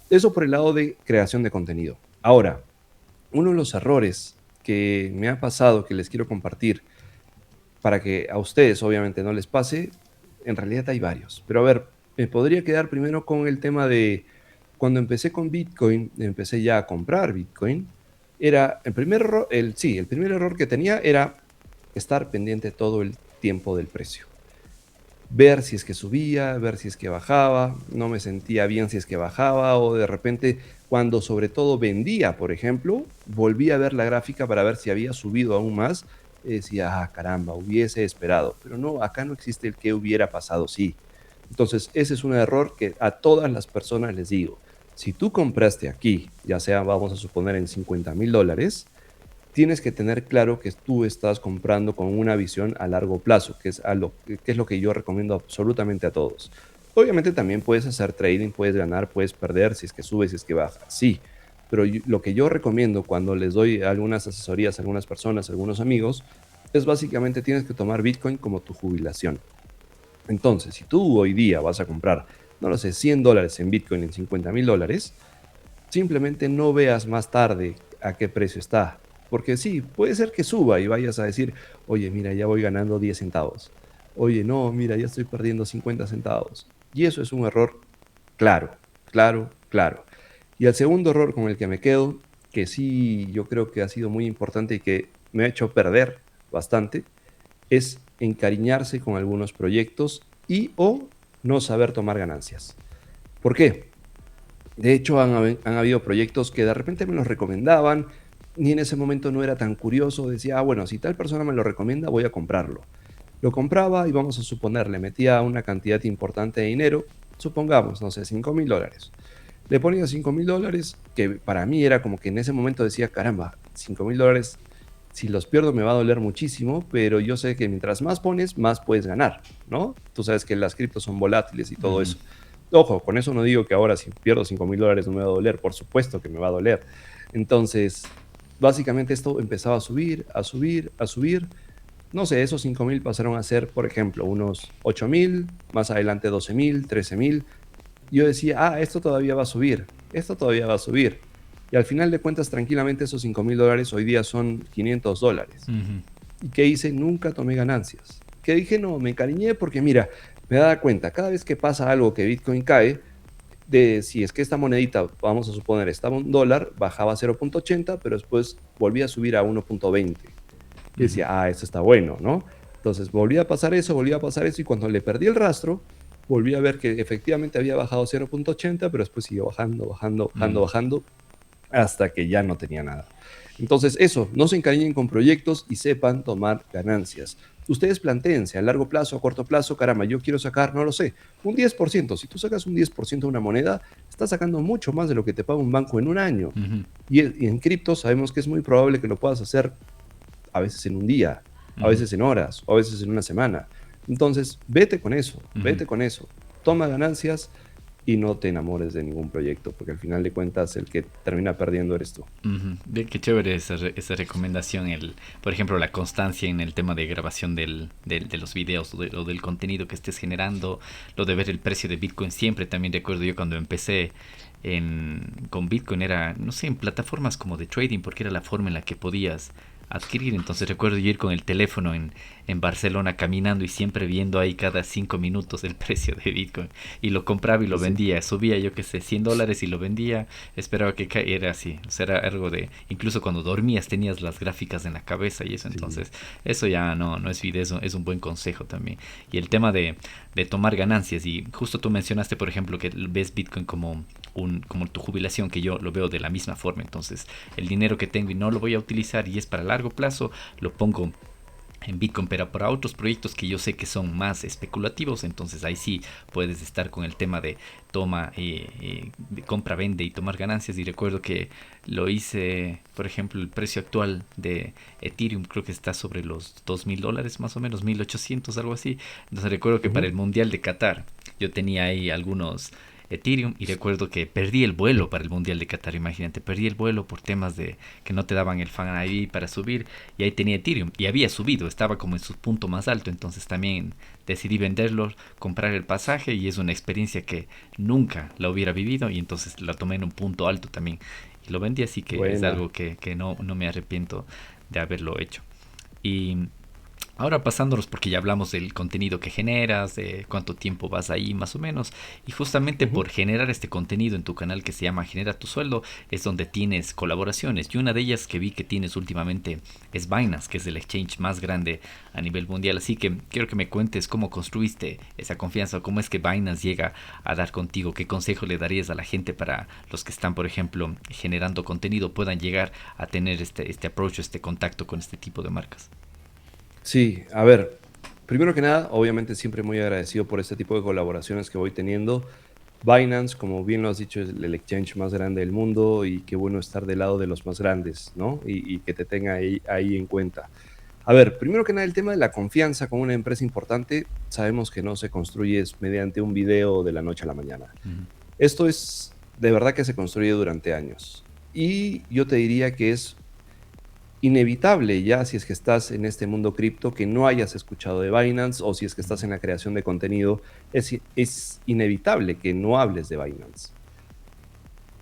Eso por el lado de creación de contenido. Ahora, uno de los errores que me ha pasado, que les quiero compartir, para que a ustedes obviamente no les pase, en realidad hay varios. Pero a ver, me podría quedar primero con el tema de cuando empecé con Bitcoin, empecé ya a comprar Bitcoin. era el primer error, el primer error que tenía era estar pendiente todo el tiempo del precio. Ver si es que subía, ver si es que bajaba, no me sentía bien si es que bajaba o de repente cuando sobre todo vendía, por ejemplo, volví a ver la gráfica para ver si había subido aún más y decía, ah, caramba, hubiese esperado, pero no, acá no existe el que hubiera pasado, sí. Entonces, ese es un error que a todas las personas les digo. Si tú compraste aquí, ya sea, vamos a suponer, en $50,000, tienes que tener claro que tú estás comprando con una visión a largo plazo, que es lo que yo recomiendo absolutamente a todos. Obviamente también puedes hacer trading, puedes ganar, puedes perder, si es que sube, si es que baja, sí. Pero lo que yo recomiendo cuando les doy algunas asesorías a algunas personas, a algunos amigos, es básicamente tienes que tomar Bitcoin como tu jubilación. Entonces, si tú hoy día vas a comprar, no lo sé, $100 en Bitcoin en $50,000, simplemente no veas más tarde a qué precio está. Porque sí, puede ser que suba y vayas a decir, oye, mira, ya voy ganando 10 centavos. Oye, no, mira, ya estoy perdiendo 50 centavos. Y eso es un error claro, claro, claro. Y el segundo error con el que me quedo, que sí yo creo que ha sido muy importante y que me ha hecho perder bastante, es encariñarse con algunos proyectos y o no saber tomar ganancias. ¿Por qué? De hecho, han habido proyectos que de repente me los recomendaban y en ese momento no era tan curioso. Decía, ah, bueno, si tal persona me lo recomienda, voy a comprarlo. Lo compraba y vamos a suponer, le metía una cantidad importante de dinero, supongamos, no sé, $5,000. Le ponía $5,000, que para mí era como que en ese momento decía, caramba, $5,000, si los pierdo me va a doler muchísimo, pero yo sé que mientras más pones, más puedes ganar, ¿no? Tú sabes que las criptos son volátiles y todo Ujú. eso. Ojo, con eso no digo que ahora si pierdo $5,000 no me va a doler, por supuesto que me va a doler. Entonces, básicamente esto empezaba a subir, a subir, a subir. No sé, esos 5,000 pasaron a ser, por ejemplo, unos 8,000, más adelante 12,000, 13,000. Yo decía, ah, esto todavía va a subir, esto todavía va a subir. Y al final de cuentas, tranquilamente esos $5,000 hoy día son $500. Ujú. ¿Y qué hice? Nunca tomé ganancias. ¿Qué dije? No, me encariñé porque mira, me daba cuenta, cada vez que pasa algo que Bitcoin cae, de si es que esta monedita, vamos a suponer, estaba $1, bajaba a 0,80, pero después volvía a subir a 1,20. Y Ujú. decía, ah, esto está bueno, ¿no? Entonces volvía a pasar eso, y cuando le perdí el rastro, volví a ver que efectivamente había bajado a 0,80, pero después siguió bajando, bajando, bajando, Mm. bajando, hasta que ya no tenía nada. Entonces, eso, no se encariñen con proyectos y sepan tomar ganancias. Ustedes plantéense a largo plazo, a corto plazo, caramba, yo quiero sacar, no lo sé, un 10%. Si tú sacas un 10% de una moneda, estás sacando mucho más de lo que te paga un banco en un año. Ujú. Y en cripto sabemos que es muy probable que lo puedas hacer a veces en un día, a Ujú. veces en horas, o a veces en una semana. Entonces, vete con eso, Ujú. vete con eso. Toma ganancias y no te enamores de ningún proyecto, porque al final de cuentas el que termina perdiendo eres tú. Ujú. Qué chévere esa recomendación, por ejemplo, la constancia en el tema de grabación de los videos o del contenido que estés generando, lo de ver el precio de Bitcoin siempre. También recuerdo yo cuando empecé con Bitcoin, era, no sé, en plataformas como de trading, porque era la forma en la que podías adquirir. Entonces recuerdo yo ir con el teléfono en Barcelona caminando y siempre viendo ahí cada 5 minutos el precio de Bitcoin. Y lo compraba y lo Sí, sí. vendía. Subía, yo qué sé, $100 y lo vendía. Esperaba que cayera así. O sea, era algo de... Incluso cuando dormías tenías las gráficas en la cabeza y eso. Sí. Entonces, eso ya no es video, eso es un buen consejo también. Y el tema de tomar ganancias. Y justo tú mencionaste, por ejemplo, que ves Bitcoin como tu jubilación, que yo lo veo de la misma forma. Entonces, el dinero que tengo y no lo voy a utilizar y es para largo plazo, lo pongo en Bitcoin, pero para otros proyectos que yo sé que son más especulativos, entonces ahí sí puedes estar con el tema de toma, de compra, vende y tomar ganancias. Y recuerdo que lo hice, por ejemplo, el precio actual de Ethereum creo que está sobre los $2,000 más o menos, 1,800, algo así. Entonces recuerdo que para Ujú. el Mundial de Qatar yo tenía ahí algunos Ethereum y recuerdo que perdí el vuelo para el Mundial de Qatar, imagínate, perdí el vuelo por temas de que no te daban el Fan ID para subir y ahí tenía Ethereum y había subido, estaba como en su punto más alto, entonces también decidí venderlo, comprar el pasaje y es una experiencia que nunca la hubiera vivido y entonces la tomé en un punto alto también y lo vendí, así que es Buena. algo que no me arrepiento de haberlo hecho. Y Ahora pasándonos, porque ya hablamos del contenido que generas, de cuánto tiempo vas ahí más o menos, y justamente Ujú. por generar este contenido en tu canal que se llama Genera tu sueldo, es donde tienes colaboraciones, y una de ellas que vi que tienes últimamente es Binance, que es el exchange más grande a nivel mundial, así que quiero que me cuentes cómo construiste esa confianza, cómo es que Binance llega a dar contigo, qué consejo le darías a la gente para los que están, por ejemplo, generando contenido, puedan llegar a tener este approach, este contacto con este tipo de marcas. Sí, a ver, primero que nada, obviamente siempre muy agradecido por este tipo de colaboraciones que voy teniendo. Binance, como bien lo has dicho, es el exchange más grande del mundo y qué bueno estar del lado de los más grandes, ¿no? Y que te tenga ahí en cuenta. A ver, primero que nada, el tema de la confianza con una empresa importante, sabemos que no se construye mediante un video de la noche a la mañana. Ujú. Esto es de verdad que se construye durante años. Y yo te diría que es inevitable ya si es que estás en este mundo cripto que no hayas escuchado de Binance o si es que estás en la creación de contenido, es inevitable que no hables de Binance.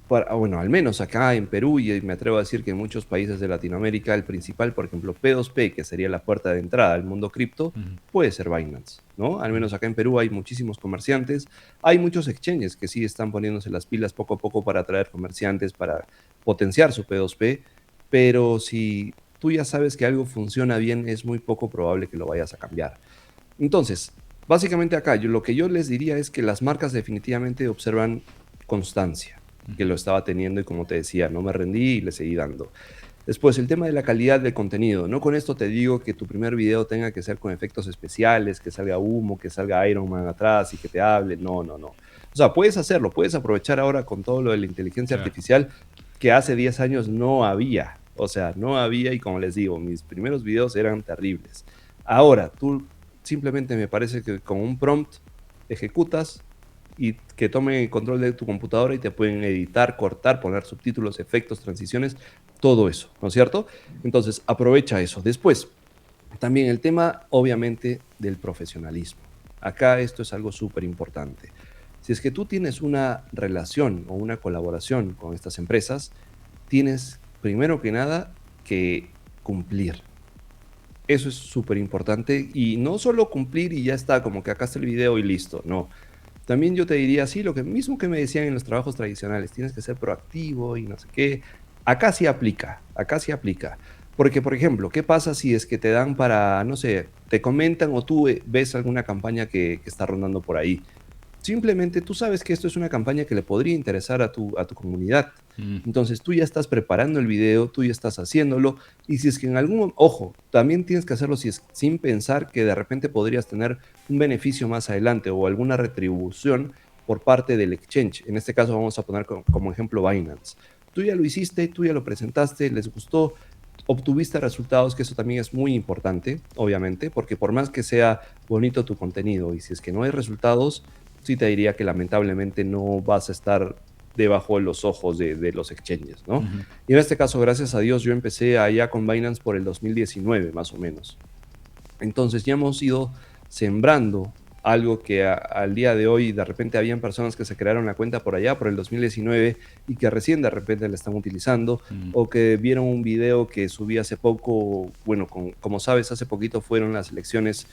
Bueno, al menos acá en Perú y me atrevo a decir que en muchos países de Latinoamérica, el principal, por ejemplo, P2P, que sería la puerta de entrada al mundo cripto, Ujú. puede ser Binance, ¿no? Al Ujú. menos acá en Perú hay muchísimos comerciantes, hay muchos exchanges que sí están poniéndose las pilas poco a poco para atraer comerciantes, para potenciar su P2P, pero si tú ya sabes que algo funciona bien, es muy poco probable que lo vayas a cambiar. Entonces, básicamente acá, lo que yo les diría es que las marcas definitivamente observan constancia, que Ujú. lo estaba teniendo y como te decía, no me rendí y le seguí dando. Después, el tema de la calidad del contenido. No con esto te digo que tu primer video tenga que ser con efectos especiales, que salga humo, que salga Iron Man atrás y que te hable. No, no, no. O sea, puedes hacerlo, puedes aprovechar ahora con todo lo de la inteligencia Claro. artificial que hace 10 años no había. O sea, no había y como les digo, mis primeros videos eran terribles. Ahora, tú simplemente me parece que con un prompt ejecutas y que tomen el control de tu computadora y te pueden editar, cortar, poner subtítulos, efectos, transiciones, todo eso, ¿no es cierto? Entonces, aprovecha eso. Después, también el tema, obviamente, del profesionalismo. Acá esto es algo súper importante. Si es que tú tienes una relación o una colaboración con estas empresas, tienes, primero que nada, que cumplir. Eso es súper importante y no solo cumplir y ya está, como que acá está el video y listo, no. También yo te diría, sí, lo que mismo que me decían en los trabajos tradicionales, tienes que ser proactivo y no sé qué. Acá sí aplica, acá sí aplica. Porque, por ejemplo, ¿qué pasa si es que te dan para, no sé, te comentan o tú ves alguna campaña que está rondando por ahí? Simplemente tú sabes que esto es una campaña que le podría interesar a tu comunidad. Mm. Entonces tú ya estás preparando el video, tú ya estás haciéndolo. Y si es que en algún, ojo, también tienes que hacerlo si es, sin pensar que de repente podrías tener un beneficio más adelante o alguna retribución por parte del exchange. En este caso vamos a poner como ejemplo Binance. Tú ya lo hiciste, tú ya lo presentaste, les gustó, obtuviste resultados, que eso también es muy importante, obviamente, porque por más que sea bonito tu contenido y si es que no hay resultados, sí te diría que lamentablemente no vas a estar debajo de los ojos de los exchanges, ¿no? Ujú. Y en este caso, gracias a Dios, yo empecé allá con Binance por el 2019, más o menos. Entonces ya hemos ido sembrando algo que al día de hoy de repente habían personas que se crearon la cuenta por allá, por el 2019, y que recién de repente la están utilizando, Mm. o que vieron un video que subí hace poco, bueno, como sabes, hace poquito fueron las elecciones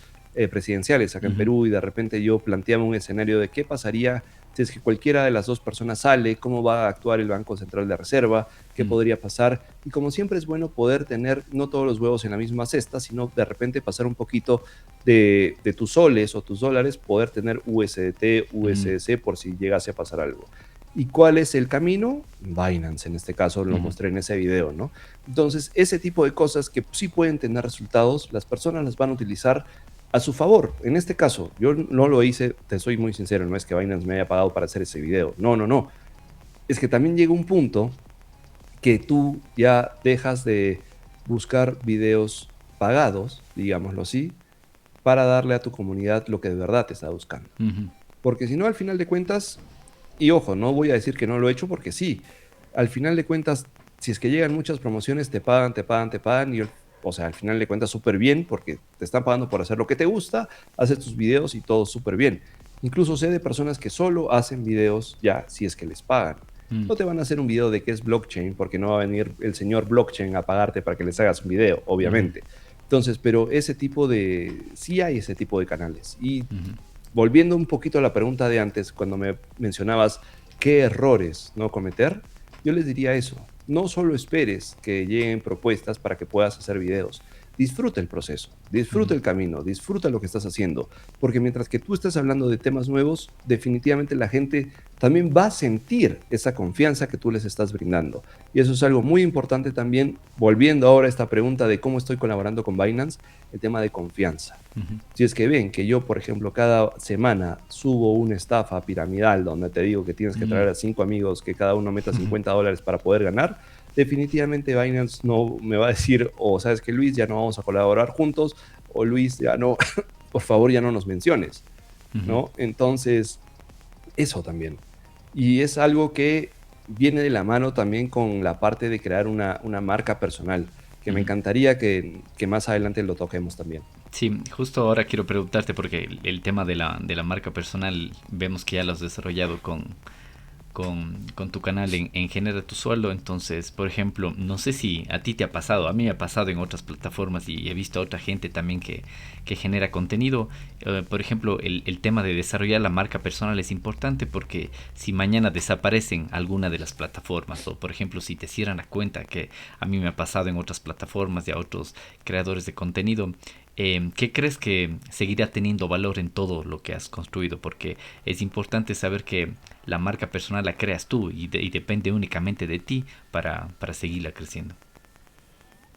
presidenciales acá en Ujú. Perú, y de repente yo planteaba un escenario de qué pasaría si es que cualquiera de las dos personas sale, cómo va a actuar el Banco Central de Reserva, qué Mm. podría pasar. Y como siempre es bueno poder tener no todos los huevos en la misma cesta, sino de repente pasar un poquito de tus soles o tus dólares, poder tener USDT, Mm. USDC por si llegase a pasar algo. ¿Y cuál es el camino? Binance, en este caso lo Ujú. mostré en ese video, ¿no? Entonces, ese tipo de cosas que sí pueden tener resultados, las personas las van a utilizar a su favor. En este caso, yo no lo hice, te soy muy sincero, no es que Binance me haya pagado para hacer ese video. No, no, no. Es que también llega un punto que tú ya dejas de buscar videos pagados, digámoslo así, para darle a tu comunidad lo que de verdad te está buscando. Ujú. Porque si no, al final de cuentas, y ojo, no voy a decir que no lo he hecho porque sí, al final de cuentas, si es que llegan muchas promociones, te pagan, te pagan, te pagan, y o sea, al final de cuentas súper bien porque te están pagando por hacer lo que te gusta, haces tus videos y todo súper bien. Incluso sé de personas que solo hacen videos ya si es que les pagan. Mm. No te van a hacer un video de qué es blockchain porque no va a venir el señor blockchain a pagarte para que les hagas un video, Ujú. obviamente. Entonces, pero sí hay ese tipo de canales. Y Ujú. volviendo un poquito a la pregunta de antes, cuando me mencionabas qué errores no cometer, yo les diría eso. No solo esperes que lleguen propuestas para que puedas hacer videos. Disfruta el proceso, disfruta Ujú. el camino, disfruta lo que estás haciendo, porque mientras que tú estés hablando de temas nuevos, definitivamente la gente también va a sentir esa confianza que tú les estás brindando. Y eso es algo muy importante también, volviendo ahora a esta pregunta de cómo estoy colaborando con Binance, el tema de confianza. Ujú. Si es que ven que yo, por ejemplo, cada semana subo una estafa piramidal donde te digo que tienes que Mm. traer a 5 amigos, que cada uno meta Ujú. $50 para poder ganar, definitivamente Binance no me va a decir, o sabes que Luis, ya no vamos a colaborar juntos, o Luis, ya no, por favor, ya no nos menciones, Ujú. ¿no? Entonces, eso también. Y es algo que viene de la mano también con la parte de crear una marca personal, que me Ujú. encantaría que más adelante lo toquemos también. Sí, justo ahora quiero preguntarte porque el tema de la marca personal vemos que ya lo has desarrollado con tu canal en Genera tu Sueldo. Entonces, por ejemplo, no sé si a ti te ha pasado, a mí me ha pasado en otras plataformas y he visto a otra gente también que genera contenido. Por ejemplo, el tema de desarrollar la marca personal es importante porque si mañana desaparecen alguna de las plataformas o, por ejemplo, si te cierran la cuenta, que a mí me ha pasado en otras plataformas y a otros creadores de contenido, ¿qué crees que seguirá teniendo valor en todo lo que has construido? Porque es importante saber que la marca personal la creas tú y depende únicamente de ti para seguirla creciendo.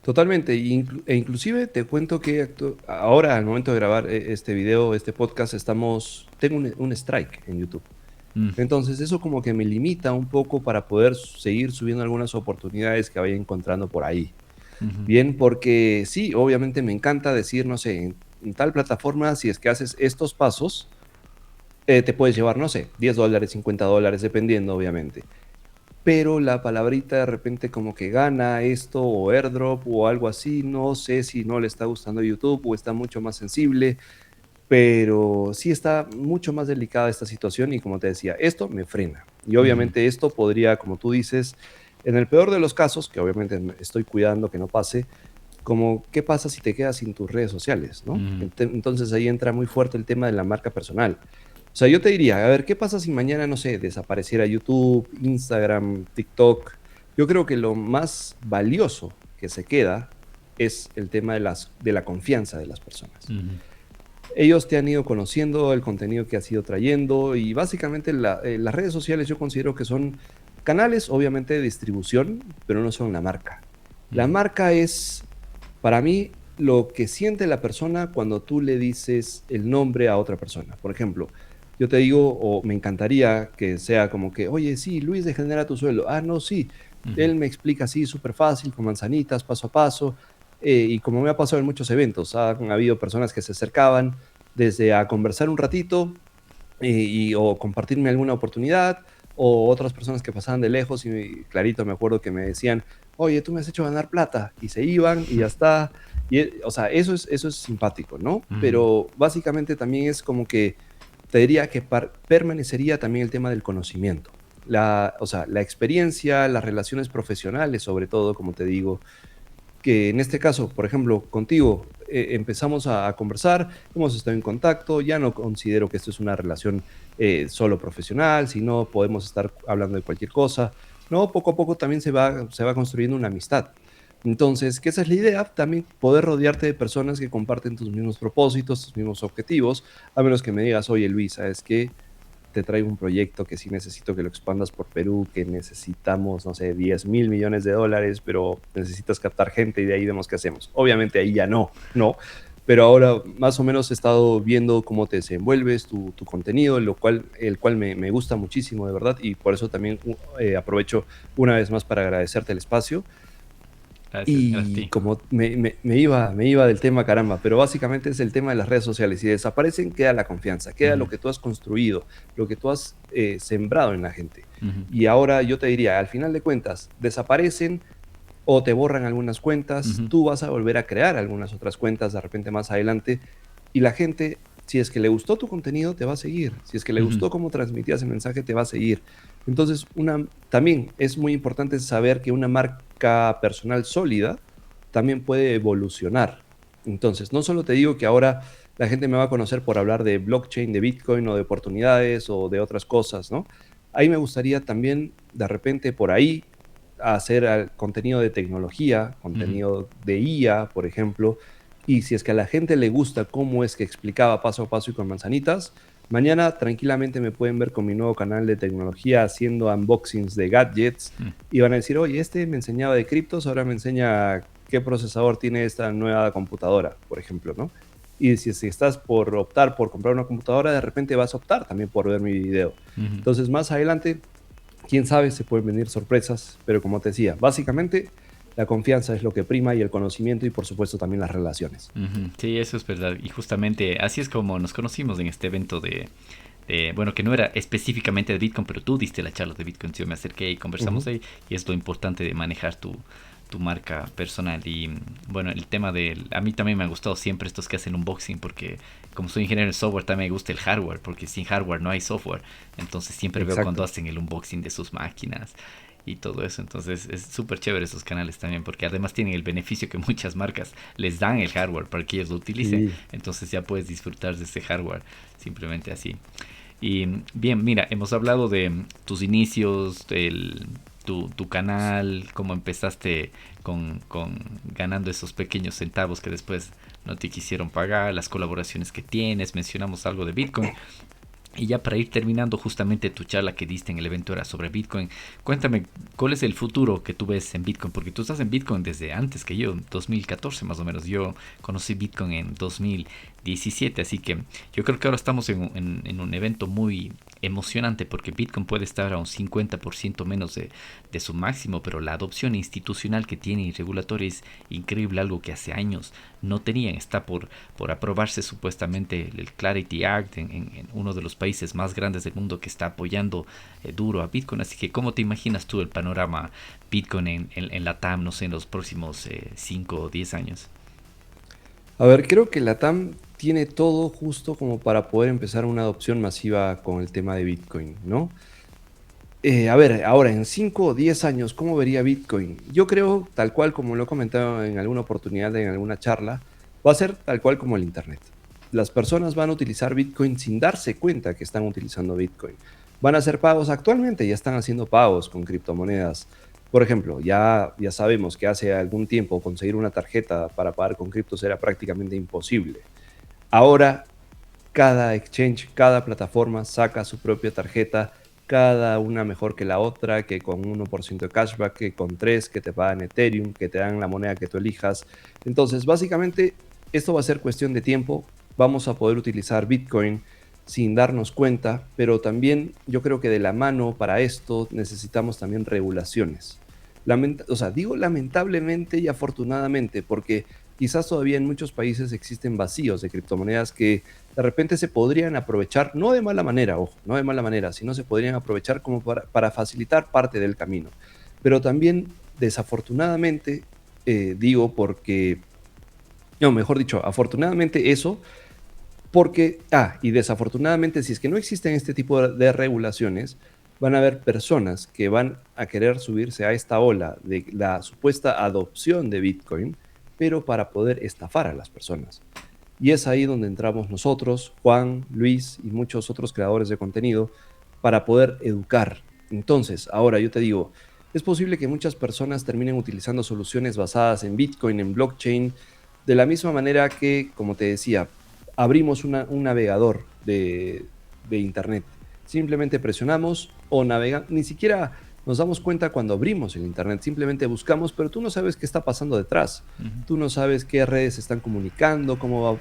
Totalmente, e inclusive te cuento que ahora al momento de grabar este video, este podcast, tengo un strike en YouTube. Mm. Entonces eso como que me limita un poco para poder seguir subiendo algunas oportunidades que vaya encontrando por ahí. Ujú. Bien, porque sí, obviamente me encanta decir, no sé, en tal plataforma, si es que haces estos pasos, te puedes llevar, no sé, $10, $50, dependiendo, obviamente. Pero la palabrita de repente como que gana esto o airdrop o algo así, no sé si no le está gustando a YouTube o está mucho más sensible, pero sí está mucho más delicada esta situación y como te decía, esto me frena. Y Ujú. obviamente esto podría, como tú dices, en el peor de los casos, que obviamente me estoy cuidando que no pase, como qué pasa si te quedas sin tus redes sociales, ¿no? Ujú. Entonces ahí entra muy fuerte el tema de la marca personal. O sea, yo te diría, a ver, ¿qué pasa si mañana, no sé, desapareciera YouTube, Instagram, TikTok? Yo creo que lo más valioso que se queda es el tema de la confianza de las personas. Ujú. Ellos te han ido conociendo, el contenido que has ido trayendo y básicamente las redes sociales yo considero que son canales, obviamente, de distribución, pero no son la marca. La Ujú. marca es, para mí, lo que siente la persona cuando tú le dices el nombre a otra persona. Por ejemplo, yo te digo, o me encantaría que sea como que, oye, sí, Luis de Genera tu Sueldo. Ah, no, sí. Ujú. Él me explica así, súper fácil, con manzanitas, paso a paso. Y como me ha pasado en muchos eventos, han habido personas que se acercaban desde a conversar un ratito o compartirme alguna oportunidad, o otras personas que pasaban de lejos y clarito me acuerdo que me decían, oye, tú me has hecho ganar plata, y se iban y ya está. Y, o sea, eso es simpático, ¿no? Ujú. Pero básicamente también es como que te diría que permanecería también el tema del conocimiento. O sea, la experiencia, las relaciones profesionales, sobre todo, como te digo, que en este caso, por ejemplo, contigo, empezamos a conversar, hemos estado en contacto, ya no considero que esto es una relación solo profesional, sino podemos estar hablando de cualquier cosa, ¿no? Poco a poco también se va construyendo una amistad. Entonces, que esa es la idea, también poder rodearte de personas que comparten tus mismos propósitos, tus mismos objetivos, a menos que me digas, oye Luis, ¿sabes qué? Te traigo un proyecto que sí necesito que lo expandas por Perú, que necesitamos, no sé, 10.000 millones de dólares, pero necesitas captar gente y de ahí vemos qué hacemos. Obviamente ahí ya no, no, pero ahora más o menos he estado viendo cómo te desenvuelves, tu contenido, el cual me gusta muchísimo, de verdad, y por eso también aprovecho una vez más para agradecerte el espacio. Gracias, gracias a Y ti. como me iba del tema, caramba, pero básicamente es el tema de las redes sociales. Si desaparecen, queda la confianza, queda lo Ujú. que tú has construido, lo que tú has sembrado en la gente. Ujú. Y ahora yo te diría, al final de cuentas, desaparecen o te borran algunas cuentas, Ujú. tú vas a volver a crear algunas otras cuentas de repente más adelante y la gente, si es que le gustó tu contenido, te va a seguir. Si es que le Ujú. gustó cómo transmitías el mensaje, te va a seguir. Entonces, también es muy importante saber que una marca personal sólida también puede evolucionar. Entonces, no solo te digo que ahora la gente me va a conocer por hablar de blockchain, de Bitcoin o de oportunidades o de otras cosas, ¿no? Ahí me gustaría también, de repente, por ahí, hacer contenido de tecnología, Ujú, contenido de IA, por ejemplo. Y si es que a la gente le gusta cómo es que explicaba paso a paso y con manzanitas, mañana tranquilamente me pueden ver con mi nuevo canal de tecnología haciendo unboxings de gadgets ujú. y van a decir, oye, este me enseñaba de criptos, ahora me enseña qué procesador tiene esta nueva computadora, por ejemplo, ¿no? Y si estás por optar por comprar una computadora, de repente vas a optar también por ver mi video. Ujú, Entonces, más adelante, quién sabe, se pueden venir sorpresas, pero como te decía, básicamente la confianza es lo que prima y el conocimiento y por supuesto también las relaciones. ujú. Sí, eso es verdad. Y justamente así es como nos conocimos en este evento bueno, que no era específicamente de Bitcoin, pero tú diste la charla de Bitcoin. Yo me acerqué y conversamos Ujú. ahí. Y es lo importante de manejar tu marca personal. Y bueno, el tema del... A mí también me han gustado siempre estos que hacen unboxing, porque como soy ingeniero en software, también me gusta el hardware, porque sin hardware no hay software. Entonces siempre veo cuando Exacto. hacen el unboxing de sus máquinas y todo eso. Entonces es súper chévere esos canales también, porque además tienen el beneficio que muchas marcas les dan el hardware para que ellos lo utilicen. Sí. Entonces ya puedes disfrutar de ese hardware simplemente así. Y bien, mira, hemos hablado de tus inicios, tu canal, cómo empezaste con ganando esos pequeños centavos que después no te quisieron pagar, las colaboraciones que tienes, mencionamos algo de Bitcoin. Y ya para ir terminando, justamente tu charla que diste en el evento era sobre Bitcoin. Cuéntame, ¿cuál es el futuro que tú ves en Bitcoin? Porque tú estás en Bitcoin desde antes que yo, 2014 más o menos. Yo conocí Bitcoin en 2017, así que yo creo que ahora estamos en un evento muy emocionante porque Bitcoin puede estar a un 50% menos de su máximo, pero la adopción institucional que tiene y regulatoria es increíble, algo que hace años no tenían. Está por aprobarse supuestamente el Clarity Act en uno de los países más grandes del mundo que está apoyando duro a Bitcoin. Así que, ¿cómo te imaginas tú el panorama Bitcoin en la TAM, no sé, en los próximos 5 o 10 años? A ver, creo que la TAM tiene todo justo como para poder empezar una adopción masiva con el tema de Bitcoin, ¿no? A ver, ahora en 5 o 10 años, ¿cómo vería Bitcoin? Yo creo, tal cual como lo he comentado en alguna oportunidad, en alguna charla, va a ser tal cual como el Internet. Las personas van a utilizar Bitcoin sin darse cuenta que están utilizando Bitcoin. Van a hacer pagos actualmente, ya están haciendo pagos con criptomonedas. Por ejemplo, ya sabemos que hace algún tiempo conseguir una tarjeta para pagar con criptos era prácticamente imposible. Ahora cada exchange, cada plataforma saca su propia tarjeta, cada una mejor que la otra, que con 1% de cashback, que con 3, que te pagan Ethereum, que te dan la moneda que tú elijas. Entonces, básicamente, esto va a ser cuestión de tiempo. Vamos a poder utilizar Bitcoin sin darnos cuenta, pero también yo creo que de la mano para esto necesitamos también regulaciones. O sea, digo lamentablemente y afortunadamente, porque quizás todavía en muchos países existen vacíos de criptomonedas que de repente se podrían aprovechar, no de mala manera, ojo, no de mala manera, sino se podrían aprovechar como para facilitar parte del camino. Pero también, desafortunadamente, digo porque, no, mejor dicho, afortunadamente eso, porque, y desafortunadamente, si es que no existen este tipo de regulaciones, van a haber personas que van a querer subirse a esta ola de la supuesta adopción de Bitcoin, pero para poder estafar a las personas. Y es ahí donde entramos nosotros, Juan, Luis y muchos otros creadores de contenido, para poder educar. Entonces, ahora yo te digo, es posible que muchas personas terminen utilizando soluciones basadas en Bitcoin, en blockchain, de la misma manera que, como te decía, abrimos un navegador de Internet. Simplemente presionamos o navegamos, ni siquiera nos damos cuenta cuando abrimos el Internet, simplemente buscamos, pero tú no sabes qué está pasando detrás. Ujú. Tú no sabes qué redes se están comunicando, cómo va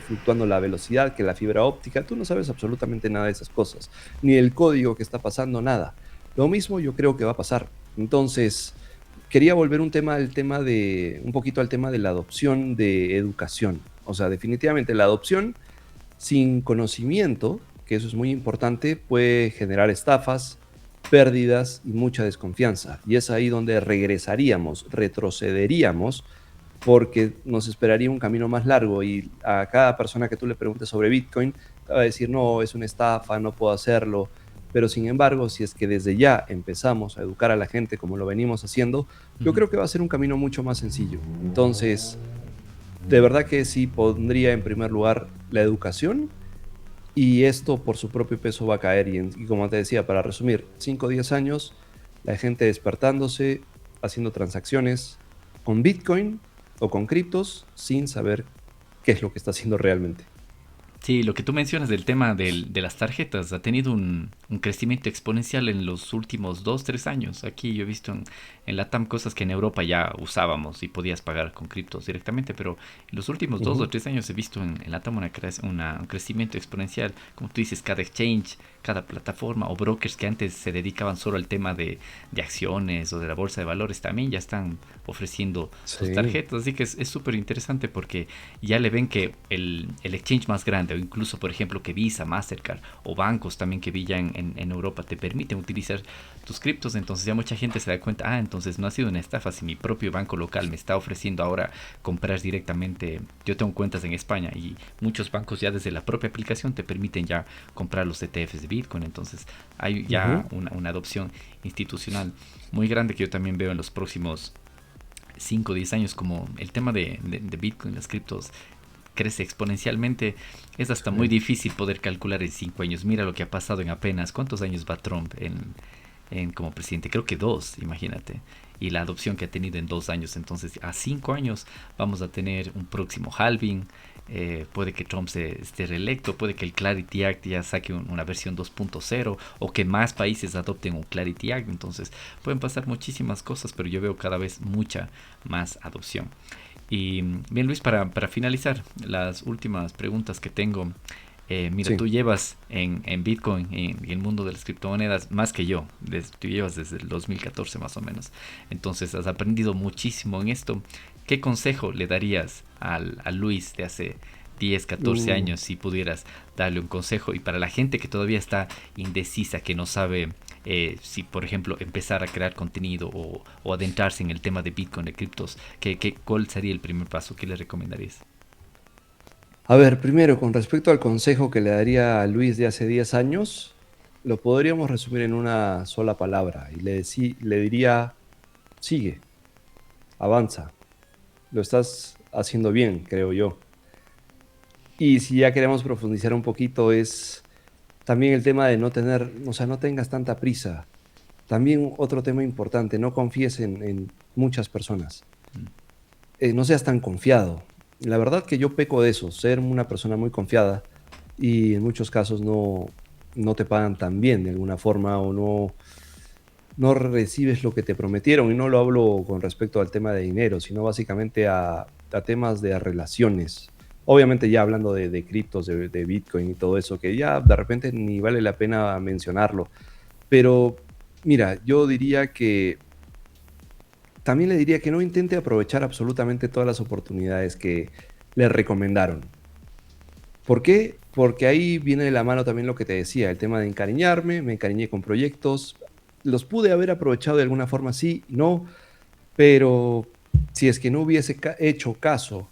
fluctuando la velocidad, que la fibra óptica, tú no sabes absolutamente nada de esas cosas, ni el código que está pasando, nada. Lo mismo yo creo que va a pasar. Entonces, quería volver el tema un poquito al tema de la adopción de educación. O sea, definitivamente la adopción sin conocimiento, que eso es muy importante, puede generar estafas, pérdidas y mucha desconfianza. Y es ahí donde regresaríamos, retrocederíamos, porque nos esperaría un camino más largo y a cada persona que tú le preguntes sobre Bitcoin, te va a decir, no, es una estafa, no puedo hacerlo. Pero sin embargo, si es que desde ya empezamos a educar a la gente como lo venimos haciendo, yo Ujú. creo que va a ser un camino mucho más sencillo. Entonces, de verdad que sí pondría en primer lugar la educación y esto por su propio peso va a caer. Y como te decía, para resumir, 5 o 10 años, la gente despertándose, haciendo transacciones con Bitcoin o con criptos sin saber qué es lo que está haciendo realmente. Sí, lo que tú mencionas del tema de las tarjetas ha tenido un crecimiento exponencial en los últimos 2, 3 años. Aquí yo he visto en LATAM cosas que en Europa ya usábamos y podías pagar con criptos directamente, pero en los últimos dos Ujú, o tres años he visto en LATAM un crecimiento exponencial. Como tú dices, cada exchange, cada plataforma o brokers que antes se dedicaban solo al tema de acciones o de la bolsa de valores también ya están ofreciendo sus sí. tarjetas. Así que es súper interesante porque ya le ven que el exchange más grande o incluso por ejemplo que Visa, Mastercard o bancos también que vi ya en Europa te permiten utilizar tus criptos, entonces ya mucha gente se da cuenta, entonces no ha sido una estafa si mi propio banco local me está ofreciendo ahora comprar directamente. Yo tengo cuentas en España y muchos bancos ya desde la propia aplicación te permiten ya comprar los ETFs de Bitcoin, entonces hay ya Ujú, una adopción institucional muy grande que yo también veo en los próximos 5 o 10 años, como el tema de Bitcoin, las criptos crece exponencialmente. Es hasta muy sí. difícil poder calcular en 5 años. Mira lo que ha pasado en apenas, ¿cuántos años va Trump como presidente? Creo que 2, imagínate. Y la adopción que ha tenido en 2 años. Entonces, a 5 años vamos a tener un próximo halving. Puede que Trump se esté reelecto, puede que el Clarity Act ya saque una versión 2.0 o que más países adopten un Clarity Act. Entonces, pueden pasar muchísimas cosas, pero yo veo cada vez mucha más adopción. Y bien, Luis, para finalizar, las últimas preguntas que tengo. Mira, Sí. tú llevas en Bitcoin, en el mundo de las criptomonedas, más que yo. Tú llevas desde el 2014 más o menos. Entonces has aprendido muchísimo en esto. ¿Qué consejo le darías a Luis de hace 10, 14 Uh, años si pudieras darle un consejo? Y para la gente que todavía está indecisa, que no sabe si, por ejemplo, empezar a crear contenido o adentrarse en el tema de Bitcoin, de criptos, ¿cuál sería el primer paso? ¿Qué le recomendarías? A ver, primero, con respecto al consejo que le daría a Luis de hace 10 años, lo podríamos resumir en una sola palabra y le diría, sigue, avanza, lo estás haciendo bien, creo yo. Y si ya queremos profundizar un poquito, es también el tema de no tener, o sea, no tengas tanta prisa. También otro tema importante, no confíes en muchas personas. No seas tan confiado. La verdad que yo peco de eso, ser una persona muy confiada y en muchos casos no te pagan tan bien de alguna forma o no recibes lo que te prometieron. Y no lo hablo con respecto al tema de dinero, sino básicamente a temas de relaciones. Obviamente ya hablando de criptos, de Bitcoin y todo eso, que ya de repente ni vale la pena mencionarlo. Pero mira, yo diría que también le diría que no intente aprovechar absolutamente todas las oportunidades que le recomendaron. ¿Por qué? Porque ahí viene de la mano también lo que te decía, el tema de encariñarme, me encariñé con proyectos, los pude haber aprovechado de alguna forma, sí, no, pero si es que no hubiese hecho caso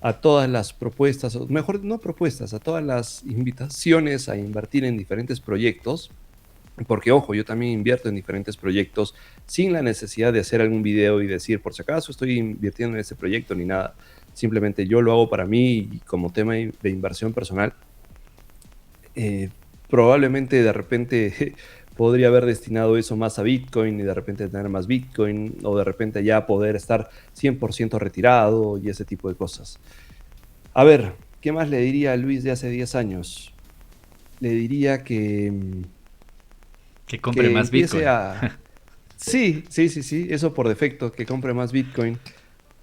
a todas las propuestas, o mejor no propuestas, a todas las invitaciones a invertir en diferentes proyectos, porque ojo, yo también invierto en diferentes proyectos sin la necesidad de hacer algún video y decir, por si acaso estoy invirtiendo en este proyecto ni nada. Simplemente yo lo hago para mí y como tema de inversión personal. eh, Probablemente de repente podría haber destinado eso más a Bitcoin y de repente tener más Bitcoin o de repente ya poder estar 100% retirado y ese tipo de cosas. A ver, ¿qué más le diría a Luis de hace 10 años? Le diría Que compre que más empiece Bitcoin. a... Sí, sí, sí, sí, eso por defecto, que compre más Bitcoin,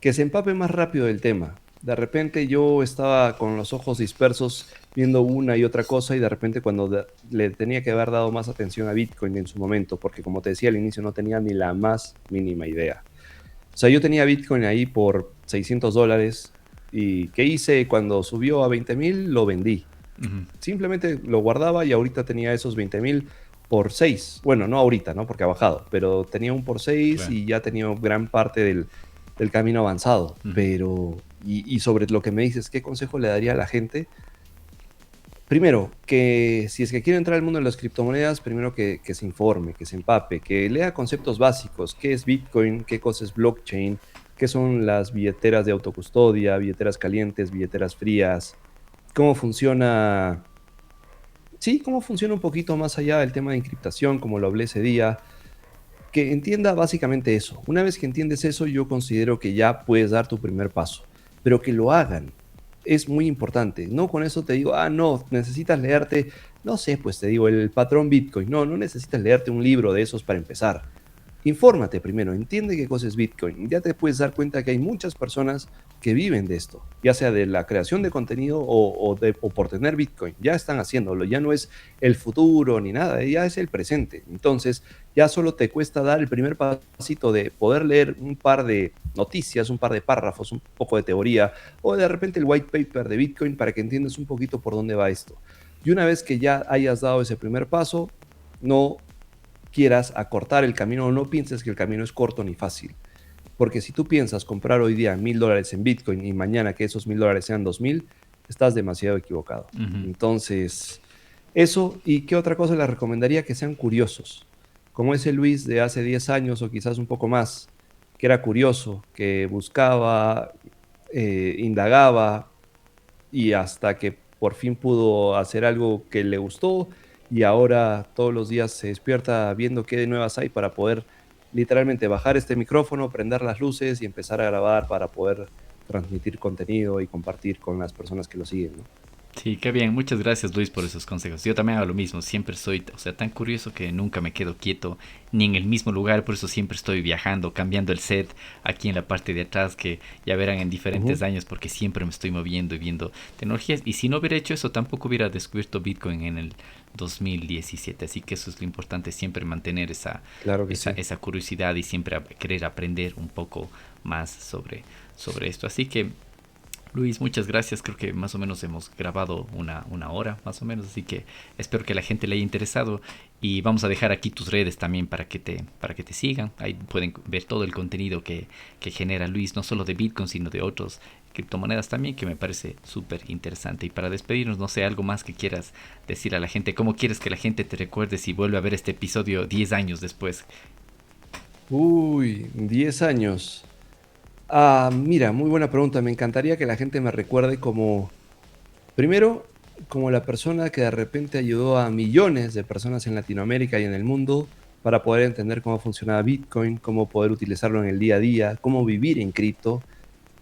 que se empape más rápido del tema. De repente yo estaba con los ojos dispersos viendo una y otra cosa y de repente cuando le tenía que haber dado más atención a Bitcoin en su momento, porque como te decía al inicio no tenía ni la más mínima idea. O sea, yo tenía Bitcoin ahí por $600 y ¿qué hice? Cuando subió a 20,000 lo vendí. Ujú. Simplemente lo guardaba y ahorita tenía esos 20,000 por 6. Bueno, no ahorita, ¿no? Porque ha bajado, pero tenía un por 6 Claro. y ya tenía gran parte del camino avanzado. Ujú. Pero, y sobre lo que me dices, ¿qué consejo le daría a la gente? Primero, que si es que quiere entrar al mundo de las criptomonedas, primero que se informe, que se empape, que lea conceptos básicos, qué es Bitcoin, qué cosa es blockchain, qué son las billeteras de autocustodia, billeteras calientes, billeteras frías, cómo funciona, sí, cómo funciona un poquito más allá del tema de encriptación, como lo hablé ese día, que entienda básicamente eso. Una vez que entiendes eso, yo considero que ya puedes dar tu primer paso, pero que lo hagan. Es muy importante. No con eso te digo, no, necesitas leerte, no sé, pues te digo, el patrón Bitcoin. No, no necesitas leerte un libro de esos para empezar. Infórmate primero, entiende qué cosa es Bitcoin. Ya te puedes dar cuenta que hay muchas personas que viven de esto, ya sea de la creación de contenido o por tener Bitcoin. Ya están haciéndolo, ya no es el futuro ni nada, ya es el presente. Entonces, ya solo te cuesta dar el primer pasito de poder leer un par de noticias, un par de párrafos, un poco de teoría, o de repente el white paper de Bitcoin para que entiendas un poquito por dónde va esto. Y una vez que ya hayas dado ese primer paso, no quieras acortar el camino o no pienses que el camino es corto ni fácil. Porque si tú piensas comprar hoy día $1,000 en Bitcoin y mañana que esos $1,000 sean 2,000, estás demasiado equivocado. Entonces, eso, y qué otra cosa les recomendaría, que sean curiosos. Como ese Luis de hace 10 años o quizás un poco más, que era curioso, que buscaba, indagaba y hasta que por fin pudo hacer algo que le gustó y ahora todos los días se despierta viendo qué de nuevas hay para poder literalmente bajar este micrófono, prender las luces y empezar a grabar para poder transmitir contenido y compartir con las personas que lo siguen, ¿no? Sí, qué bien. Muchas gracias, Luis, por esos consejos. Yo también hago lo mismo. Siempre soy, o sea, tan curioso que nunca me quedo quieto ni en el mismo lugar. Por eso siempre estoy viajando, cambiando el set aquí en la parte de atrás, que ya verán en diferentes años, porque siempre me estoy moviendo y viendo tecnologías. Y si no hubiera hecho eso, tampoco hubiera descubierto Bitcoin en el 2017. Así que eso es lo importante, siempre mantener Claro que sí. esa curiosidad y siempre querer aprender un poco más sobre esto. Así que Luis, muchas gracias. Creo que más o menos hemos grabado una hora, más o menos. Así que espero que la gente le haya interesado. Y vamos a dejar aquí tus redes también para que te sigan. Ahí pueden ver todo el contenido que genera Luis, no solo de Bitcoin, sino de otros criptomonedas también, que me parece súper interesante. Y para despedirnos, no sé, algo más que quieras decir a la gente. ¿Cómo quieres que la gente te recuerde si vuelve a ver este episodio 10 años después? Uy, 10 años. Mira, muy buena pregunta. Me encantaría que la gente me recuerde como, primero, como la persona que de repente ayudó a millones de personas en Latinoamérica y en el mundo para poder entender cómo funcionaba Bitcoin, cómo poder utilizarlo en el día a día, cómo vivir en cripto.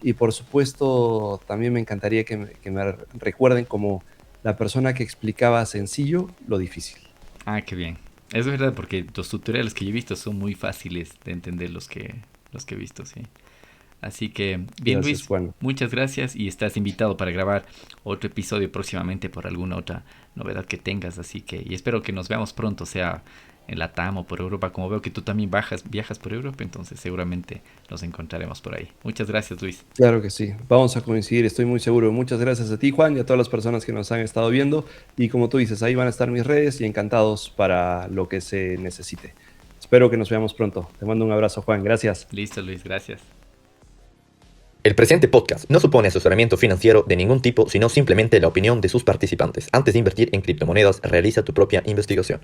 Y por supuesto, también me encantaría que me recuerden como la persona que explicaba sencillo lo difícil. Ah, qué bien. Es verdad, porque los tutoriales que yo he visto son muy fáciles de entender los que he visto, sí. Así que, bien Gracias, Luis, Juan. muchas gracias y estás invitado para grabar otro episodio próximamente por alguna otra novedad que tengas. Así que, y espero que nos veamos pronto, sea en Latam o por Europa. Como veo que tú también viajas por Europa, entonces seguramente nos encontraremos por ahí. Muchas gracias, Luis. Claro que sí, vamos a coincidir, estoy muy seguro. Muchas gracias a ti, Juan, y a todas las personas que nos han estado viendo. Y como tú dices, ahí van a estar mis redes y encantados para lo que se necesite. Espero que nos veamos pronto. Te mando un abrazo, Juan. Gracias. Listo, Luis, gracias. El presente podcast no supone asesoramiento financiero de ningún tipo, sino simplemente la opinión de sus participantes. Antes de invertir en criptomonedas, realiza tu propia investigación.